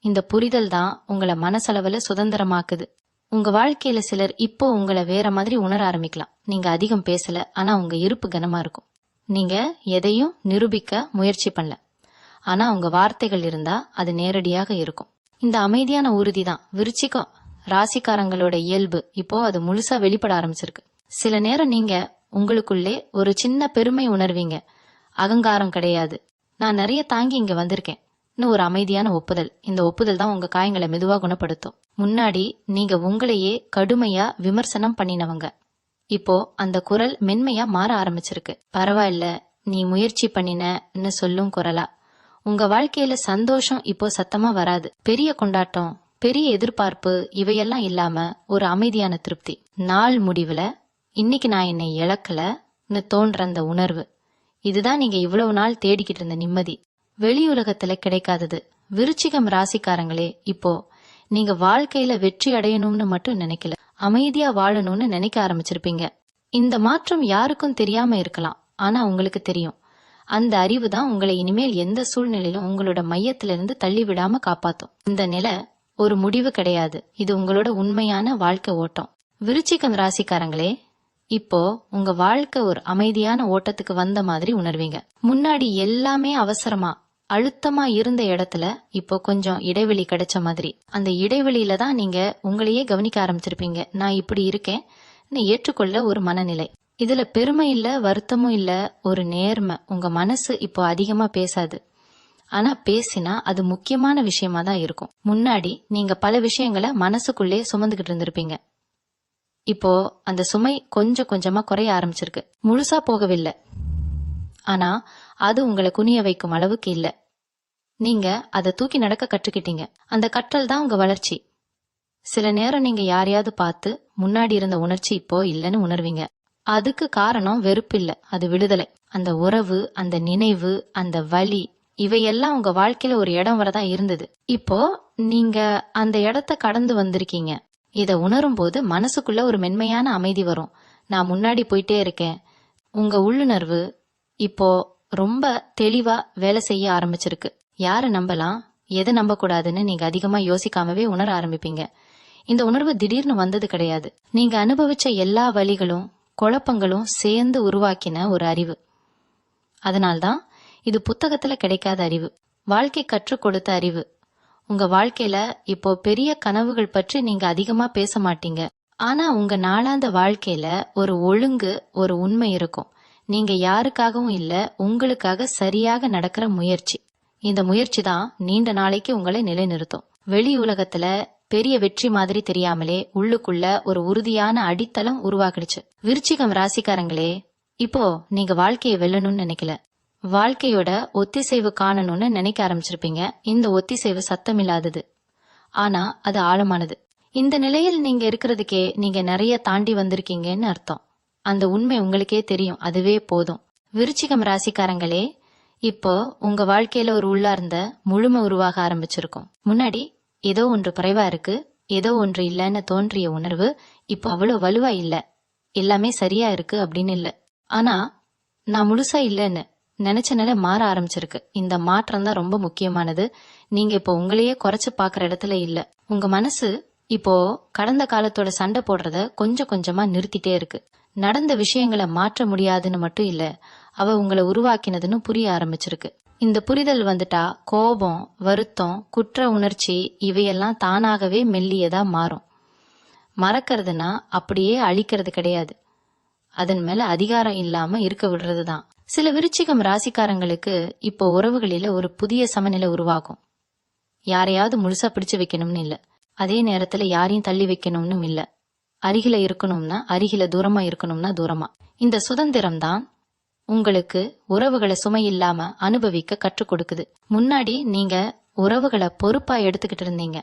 இந்த புரிதல் தான் உங்களை மனசளவுல சுதந்திரமாக்குது. உங்க வாழ்க்கையில சிலர் இப்போ உங்களை வேற மாதிரி உணர ஆரம்பிக்கலாம். நீங்க அதிகம் பேசல, ஆனா உங்க இருப்பு கனமா இருக்கும். நீங்க எதையும் நிரூபிக்க முயற்சி பண்ணல, ஆனா உங்க வார்த்தைகள் இருந்தா அது நேரடியாக இருக்கும். இந்த அமைதியான உறுதி தான் விருச்சிகம் ராசிக்காரங்களோட இயல்பு. இப்போ அது முழுசா வெளிப்பட ஆரம்பிச்சிருக்கு. சில நேரம் நீங்க உங்களுக்குள்ளே ஒரு சின்ன பெருமை உணர்வீங்க. அகங்காரம் கிடையாது, நான் நிறைய தாங்கி இங்க வந்திருக்கேன், ஒரு அமைதியான ஒப்புதல். இந்த ஒப்புதல் தான் உங்க காயங்களை மெதுவா குணப்படுத்தும். முன்னாடி நீங்க உங்களையே கடுமையா விமர்சனம் பண்ணினவங்க, இப்போ அந்த குரல் மென்மையா மாற ஆரம்பிச்சிருக்கு. பரவாயில்ல, நீ முயற்சி பண்ணினன்னு சொல்லும் குரலா. உங்க வாழ்க்கையில சந்தோஷம் இப்போ சத்தமா வராது. பெரிய கொண்டாட்டம், பெரிய எதிர்பார்ப்பு இவையெல்லாம் இல்லாம ஒரு அமைதியான திருப்தி. நாள் முடிவுல இன்னைக்கு நான் என்னை இழக்கலன்னு தோன்ற அந்த உணர்வு, இதுதான் நீங்க இவ்வளவு நாள் தேடிக்கிட்டு இருந்த நிம்மதி. வெளி உலகத்துல கிடைக்காதது. விருச்சிகம் ராசிக்காரங்களே, இப்போ நீங்க வாழ்க்கையில வெற்றி அடையணும்னு மட்டும் நினைக்கல, அமைதியா வாழணும்னு நினைக்க ஆரம்பிச்சிருப்பீங்க. இந்த மாற்றம் யாருக்கும் தெரியாம இருக்கலாம், ஆனா உங்களுக்கு தெரியும். அந்த அறிவு தான் உங்களை இனிமேல் எந்த சூழ்நிலையிலும் உங்களோட மையத்திலிருந்து தள்ளி விடாம காப்பாத்தும். இந்த நிலை ஒரு முடிவு கிடையாது, இது உங்களோட உண்மையான வாழ்க்கை ஓட்டம். விருச்சிகம் ராசிக்காரங்களே, இப்போ உங்க வாழ்க்கை ஒரு அமைதியான ஓட்டத்துக்கு வந்த மாதிரி உணர்வீங்க. முன்னாடி எல்லாமே அவசரமா அழுத்தமா இருந்த இடத்துல இப்போ கொஞ்சம் இடைவெளி கிடைச்ச மாதிரி. அந்த இடைவெளியில தான் நீங்க உங்களையே கவனிக்க ஆரம்பிச்சிருப்பீங்க. நான் இப்படி இருக்கேன் ஏற்றுக்கொள்ள ஒரு மனநிலை. இதுல பெருமை இல்ல, வருத்தமும் இல்ல, ஒரு நேர்மை. உங்க மனசு இப்போ அதிகமா பேசாது, ஆனா பேசினா அது முக்கியமான விஷயமா தான் இருக்கும். முன்னாடி நீங்க பல விஷயங்களை மனசுக்குள்ளே சுமந்துகிட்டு இருந்திருப்பீங்க. இப்போ அந்த சுமை கொஞ்சம் கொஞ்சமா குறைய ஆரம்பிச்சிருக்கு. முழுசா போகவில்லை, ஆனா அது உங்களை குனிய வைக்கும் அளவுக்கு இல்ல. நீங்க அதை தூக்கி நடக்க கற்றுக்கிட்டீங்க. அந்த கற்றல் தான் உங்க வளர்ச்சி. சில நேரம் நீங்க யாரையாவது பார்த்து முன்னாடி இருந்த உணர்ச்சி இப்போ இல்லைன்னு உணர்வீங்க. அதுக்கு காரணம் வெறுப்பு இல்ல, அது விடுதலை. அந்த உறவு, அந்த நினைவு, அந்த வலி, இவையெல்லாம் உங்க வாழ்க்கையில ஒரு இடம் வரதான் இருந்தது. இப்போ நீங்க அந்த இடத்த கடந்து வந்திருக்கீங்க. இத உணரும் போது மனசுக்குள்ள ஒரு மென்மையான அமைதி வரும். நான் முன்னாடி போயிட்டே இருக்கேன். உங்க உள்ளுணர்வு இப்போ ரொம்ப தெளிவா வேலை செய்ய ஆரம்பிச்சிருக்கு. யாரை நம்பலாம், எதை நம்ப கூடாதுன்னு நீங்க அதிகமா யோசிக்காமவே உணர ஆரம்பிப்பீங்க. இந்த உணர்வு திடீர்னு வந்தது கிடையாது. நீங்க அனுபவிச்ச எல்லா வலிகளும் குழப்பங்களும் சேர்ந்து உருவாக்கின ஒரு அறிவு. அதனால்தான் இது புத்தகத்துல கிடைக்காத அறிவு, வாழ்க்கை கற்றுக் கொடுத்த அறிவு. உங்க வாழ்க்கையில இப்போ பெரிய கனவுகள் பற்றி நீங்க அதிகமா பேச மாட்டீங்க, ஆனா உங்க நாளாந்த வாழ்க்கையில ஒரு ஒழுங்கு, ஒரு உண்மை இருக்கும். நீங்க யாருக்காகவும் இல்ல, உங்களுக்காக சரியாக நடக்கிற முயற்சி. இந்த முயற்சி தான் நீண்ட நாளைக்கு உங்களை நிலைநிறுத்தும். வெளி உலகத்துல பெரிய வெற்றி மாதிரி தெரியாமலே உள்ளுக்குள்ள ஒரு உறுதியான அடித்தளம் உருவாக்கிடுச்சு. விருச்சிகம் ராசிக்காரங்களே, இப்போ நீங்க வாழ்க்கையை வெல்லணும்னு நினைக்கல, வாழ்க்கையோட ஒத்திசைவு காணணும்னு நினைக்க ஆரம்பிச்சிருப்பீங்க. இந்த ஒத்திசைவு சத்தமில்லாதது, ஆனா அது ஆழமானது. இந்த நிலையில் நீங்க இருக்கிறதுக்கே நீங்க நிறைய தாண்டி வந்திருக்கீங்கன்னு அர்த்தம். அந்த உண்மை உங்களுக்கே தெரியும், அதுவே போதும். விருச்சிகம் ராசிக்காரங்களே, இப்போ உங்க வாழ்க்கையில ஒரு உள்ளார்ந்த முழுமை உருவாக ஆரம்பிச்சிருக்கும். முன்னாடி ஏதோ ஒன்று குறைவா இருக்கு, ஏதோ ஒன்று இல்லைன்னு தோன்றிய உணர்வு இப்போ அவ்வளவு வலுவா இல்ல, எல்லாமே சரியா இருக்கு அப்படின்னு இல்ல, ஆனா நான் முழுசா இல்லைன்னு நினைச்ச நிலை மாற ஆரம்பிச்சிருக்கு. இந்த மாற்றம் தான் ரொம்ப முக்கியமானது. நீங்க இப்போ உங்களையே குறைச்சு பாக்குற இடத்துல இல்ல. உங்க மனசு இப்போ கடந்த காலத்தோட சண்டை போடுறத கொஞ்சம் கொஞ்சமா நிறுத்திட்டே இருக்கு. நடந்த விஷயங்களை மாற்ற முடியாதுன்னு மட்டும் இல்ல, அவ உங்களை உருவாக்கினதுன்னு புரிய ஆரம்பிச்சிருக்கு. இந்த புரிதல் வந்துட்டா கோபம், வருத்தம், குற்ற உணர்ச்சி இவையெல்லாம் தானாகவே மெல்லியதா மாறும். மறக்கிறதுனா அப்படியே அழிக்கிறது கிடையாது, அதன் மேல அதிகாரம் இல்லாம இருக்க விடுறதுதான். சில விருச்சிகம் ராசிக்காரங்களுக்கு இப்போ உறவுகளில ஒரு புதிய சமநிலை உருவாகும். யாரையாவது முழுசா பிடிச்சு வைக்கணும்னு இல்ல, அதே நேரத்துல யாரையும் தள்ளி வைக்கணும்னு இல்ல. அருகில இருக்கணும்னா அருகில, தூரமா இருக்கணும்னா தூரமா. இந்த சுதந்திரம் தான் உங்களுக்கு உறவுகளை சுமை இல்லாம அனுபவிக்க கற்றுக் கொடுக்குது. முன்னாடி நீங்க உறவுகளை பொறுப்பா எடுத்துக்கிட்டு இருந்தீங்க,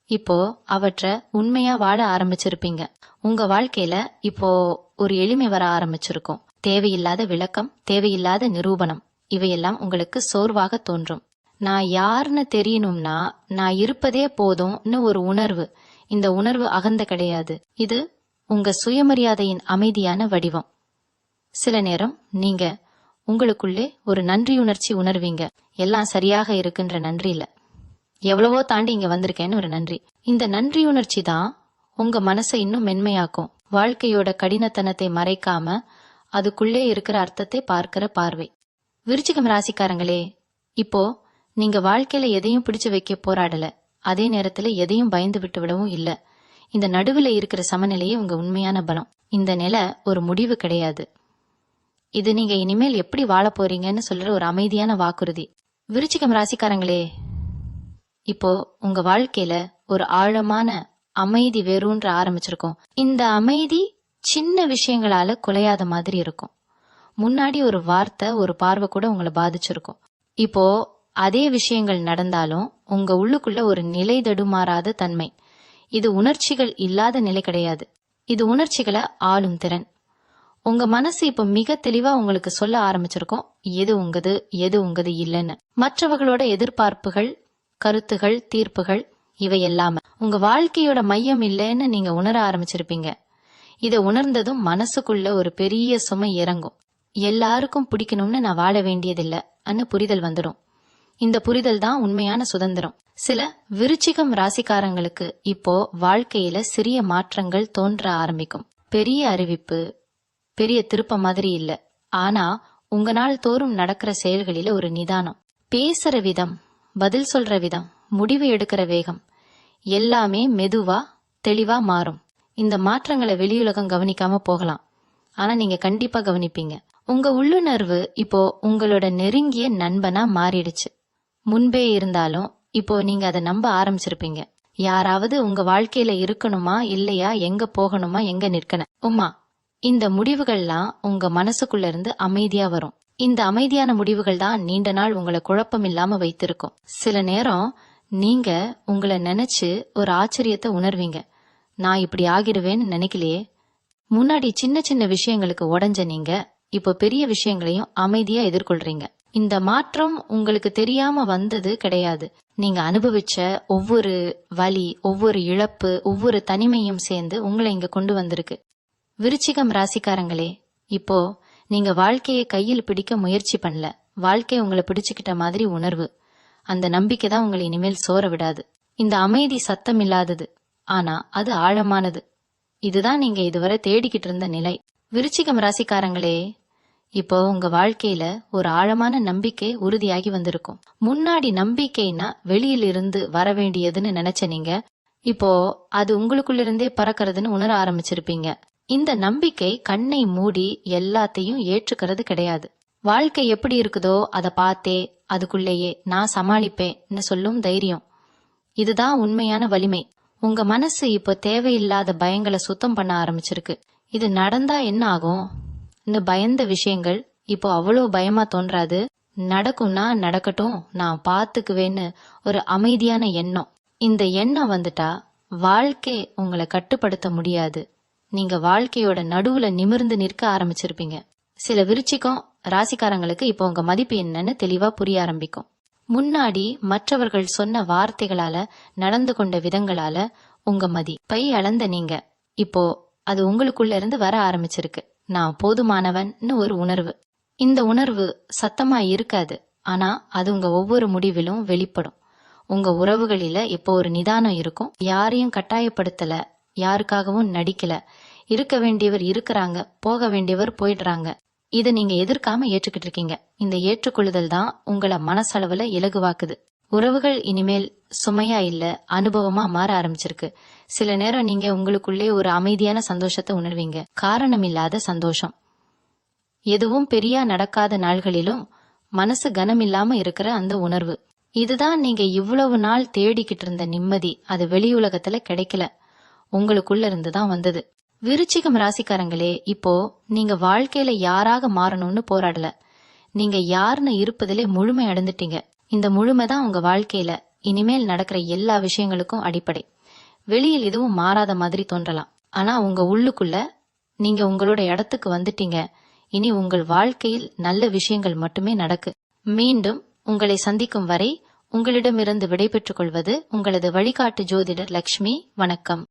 இப்போ அவற்றை உண்மையா வாழ ஆரம்பிச்சிருப்பீங்க. உங்க வாழ்க்கையில இப்போ ஒரு எளிமை வர ஆரம்பிச்சிருக்கும். தேவையில்லாத விளக்கம், தேவையில்லாத நிரூபணம் இவையெல்லாம் உங்களுக்கு சோர்வாக தோன்றும். நான் யாருன்னு தெரியணும்னா நான் இருப்பதே போதும்னு ஒரு உணர்வு. இந்த உணர்வு அகந்த கிடையாது, இது உங்க சுயமரியாதையின் அமைதியான வடிவம். சில நேரம் நீங்க உங்களுக்குள்ளே ஒரு நன்றியுணர்ச்சி உணர்வீங்க. எல்லாம் சரியாக இருக்குன்ற நன்றி இல்ல, எவ்வளவோ தாண்டி இங்க வந்திருக்கேன்னு ஒரு நன்றி. இந்த நன்றியுணர்ச்சி தான் உங்க மனசை இன்னும் மென்மையாக்கும். வாழ்க்கையோட கடினத்தனத்தை மறைக்காம அதுக்குள்ளே இருக்கிற அர்த்தத்தை பார்க்கிற பார்வை. விருச்சிகம் ராசிக்காரங்களே, இப்போ நீங்க வாழ்க்கையில எதையும் பிடிச்சு வைக்க போராடல, அதே நேரத்துல எதையும் பயந்து விட்டு விடவும் இல்ல. இந்த நடுவுல இருக்கிற சமநிலையே உங்க உண்மையான பலம். இந்த நிலை ஒரு முடிவு கிடையாது, இது நீங்க இனிமேல் எப்படி வாழ போறீங்கன்னு சொல்ற ஒரு அமைதியான வாக்குறுதி. விருச்சிகம் ராசிக்காரங்களே, இப்போ உங்க வாழ்க்கையில ஒரு ஆழமான அமைதி வேரூன்ற ஆரம்பிச்சிருக்கும். இந்த அமைதி சின்ன விஷயங்களால குலையாத மாதிரி இருக்கும். முன்னாடி ஒரு வார்த்தை, ஒரு பார்வை கூட உங்களை பாதிச்சிருக்கும். இப்போ அதே விஷயங்கள் நடந்தாலும் உங்க உள்ளுக்குள்ள ஒரு நிலை தடுமாறாத தன்மை. இது உணர்ச்சிகள் இல்லாத நிலை கிடையாது, இது உணர்ச்சிகளை ஆளும் திறன். உங்க மனசு இப்ப மிக தெளிவா உங்களுக்கு சொல்ல ஆரம்பிச்சிருக்கும், எது உங்கது எது உங்கது இல்லைன்னு. மற்றவர்களோட எதிர்பார்ப்புகள், கருத்துகள், தீர்ப்புகள் இவை எல்லாம உங்க வாழ்க்கையோட மையம் இல்லைன்னு நீங்க உணர ஆரம்பிச்சிருப்பீங்க. இதை உணர்ந்ததும் மனசுக்குள்ள ஒரு பெரிய சுமை இறங்கும். எல்லாருக்கும் பிடிக்கணும்னு நான் வாழ வேண்டியதில்லை அன்னு புரிதல் வந்துடும். இந்த புரிதல் தான் உண்மையான சுதந்திரம். சில விருச்சிகம் ராசிக்காரங்களுக்கு இப்போ வாழ்க்கையில சிறிய மாற்றங்கள் தோன்ற ஆரம்பிக்கும். பெரிய அறிவிப்பு, பெரிய திருப்ப மாதிரி இல்ல, ஆனா உங்க நாள் தோறும் நடக்கிற செயல்களில ஒரு நிதானம். பேசுற விதம், பதில் சொல்ற விதம், முடிவு எடுக்கிற வேகம் எல்லாமே மெதுவா தெளிவா மாறும். இந்த மாற்றங்களை வெளியுலகம் கவனிக்காம போகலாம், ஆனா நீங்க கண்டிப்பா கவனிப்பீங்க. உங்க உள்ளுணர்வு இப்போ உங்களோட நெருங்கிய நண்பனா மாறிடுச்சு. முன்பே இருந்தாலும் இப்போ நீங்க அதை நம்ப ஆரம்பிச்சிருப்பீங்க. யாராவது உங்க வாழ்க்கையில இருக்கணுமா இல்லையா, எங்க போகணுமா எங்க நிற்கணுமா, இந்த முடிவுகள்லாம் உங்க மனசுக்குள்ள இருந்து அமைதியா வரும். இந்த அமைதியான முடிவுகள் தான் நீண்ட நாள் உங்களை குழப்பம் இல்லாம வைத்திருக்கும். சில நேரம் நீங்க உங்களை நினைச்சு ஒரு ஆச்சரியத்தை உணர்வீங்க. நான் இப்படி ஆகிடுவேன்னு நினைக்கலையே. முன்னாடி சின்ன சின்ன விஷயங்களுக்கு உடஞ்ச நீங்க இப்போ பெரிய விஷயங்களையும் அமைதியா எதிர்கொள்றீங்க. இந்த மாற்றம் உங்களுக்கு தெரியாம வந்தது கிடையாது. நீங்க அனுபவிச்ச ஒவ்வொரு வலி, ஒவ்வொரு இழப்பு, ஒவ்வொரு தனிமையும் சேர்ந்து உங்களை இங்க கொண்டு வந்திருக்கு. விருச்சிகம் ராசிக்காரங்களே, இப்போ நீங்க வாழ்க்கையை கையில் பிடிக்க முயற்சி பண்ணல, வாழ்க்கை உங்களை பிடிச்சுக்கிட்ட மாதிரி உணர்வு. அந்த நம்பிக்கை தான் உங்களை இனிமேல் சோர விடாது. இந்த அமைதி சத்தம் இல்லாதது, ஆனா அது ஆழமானது. இதுதான் நீங்க இதுவரை தேடிக்கிட்டு இருந்த நிலை. விருச்சிகம் ராசிக்காரங்களே, இப்போ உங்க வாழ்க்கையில ஒரு ஆழமான நம்பிக்கை உறுதியாகி வந்திருக்கும். முன்னாடி நம்பிக்கைனா வெளியிலிருந்து வர வேண்டியதுன்னு நினைச்ச நீங்க இப்போ அது உங்களுக்குள்ள இருந்தே பறக்கிறதுன்னு உணர ஆரம்பிச்சிருப்பீங்க. இந்த நம்பிக்கை கண்ணை மூடி எல்லாத்தையும் ஏற்றுக்கிறது கிடையாது. வாழ்க்கை எப்படி இருக்குதோ அதை பார்த்தே அதுக்குள்ளேயே நான் சமாளிப்பேன்னு சொல்லும் தைரியம், இதுதான் உண்மையான வலிமை. உங்க மனசு இப்போ தேவையில்லாத பயங்களை சுத்தம் பண்ண ஆரம்பிச்சிருக்கு. இது நடந்தா என்ன ஆகும் பயந்த விஷயங்கள் இப்போ அவ்வளோ பயமா தோன்றாது. நடக்கும்னா நடக்கட்டும், நான் பாத்துக்குவேன்னு ஒரு அமைதியான எண்ணம். இந்த எண்ணம் வந்துட்டா வாழ்க்கை உங்களை கட்டுப்படுத்த முடியாது. நீங்க வாழ்க்கையோட நடுவுல நிமிர்ந்து நிற்க ஆரம்பிச்சிருப்பீங்க. சில விருச்சிகம் ராசிக்காரங்களுக்கு இப்போ உங்க மதிப்பு என்னன்னு தெளிவா புரிய ஆரம்பிக்கும். முன்னாடி மற்றவர்கள் சொன்ன வார்த்தைகளால, நடந்து கொண்ட விதங்களால உங்க மதிப்பை அளந்த நீங்க இப்போ அது உங்களுக்குள்ள இருந்து வர ஆரம்பிச்சிருக்கு. நான் போதுமானவன்னு ஒரு உணர்வு. இந்த உணர்வு சத்தமா இருக்காது, ஆனா அது உங்க ஒவ்வொரு முடிவிலும் வெளிப்படும். உங்க உறவுகளில இப்போ ஒரு நிதானம் இருக்கும். யாரையும் கட்டாயப்படுத்தல, யாருக்காகவும் நடிக்கல. இருக்க வேண்டியவர் இருக்கிறாங்க, போக வேண்டியவர் போயிடுறாங்க. இதை நீங்க எதிர்க்காம ஏற்றுக்கிட்டு இருக்கீங்க. இந்த ஏற்றுக்கொள்ளுதல் தான் உங்களை மனசளவுல இலகுவாக்குது. உறவுகள் இனிமேல் சுமையா இல்ல, அனுபவமா மாற ஆரம்பிச்சிருக்கு. சில நேரம் நீங்க உங்களுக்குள்ளே ஒரு அமைதியான சந்தோஷத்தை உணர்வீங்க, காரணம் இல்லாத சந்தோஷம். எதுவும் பெரியா நடக்காத நாள்களிலும் மனசு கனமில்லாம இருக்கிற அந்த உணர்வு. இதுதான் நீங்க இவ்வளவு நாள் தேடிக்கிட்டு இருந்த நிம்மதி. அது வெளியுலகத்துல கிடைக்கல, உங்களுக்குள்ள இருந்துதான் வந்தது. விருச்சிகம் ராசிக்காரங்களே, இப்போ நீங்க வாழ்க்கையில யாராக மாறணும்னு போராடல, நீங்க யாருன்னு இருப்பதிலே முழுமை அடைந்துட்டீங்க. இந்த முழுமைதான் உங்க வாழ்க்கையில இனிமேல் நடக்கிற எல்லா விஷயங்களுக்கும் அடிப்படை. வெளியில் எதுவும் மாறாத மாதிரி தோன்றலாம், ஆனா உங்க உள்ளுக்குள்ள நீங்க உங்களோட இடத்துக்கு வந்துட்டீங்க. இனி உங்கள் வாழ்க்கையில் நல்ல விஷயங்கள் மட்டுமே நடக்கு. மீண்டும் உங்களை சந்திக்கும் வரை உங்களிடமிருந்து விடைபெற்றுக் கொள்வது உங்களது வழிகாட்டு ஜோதிடர் லக்ஷ்மி. வணக்கம்.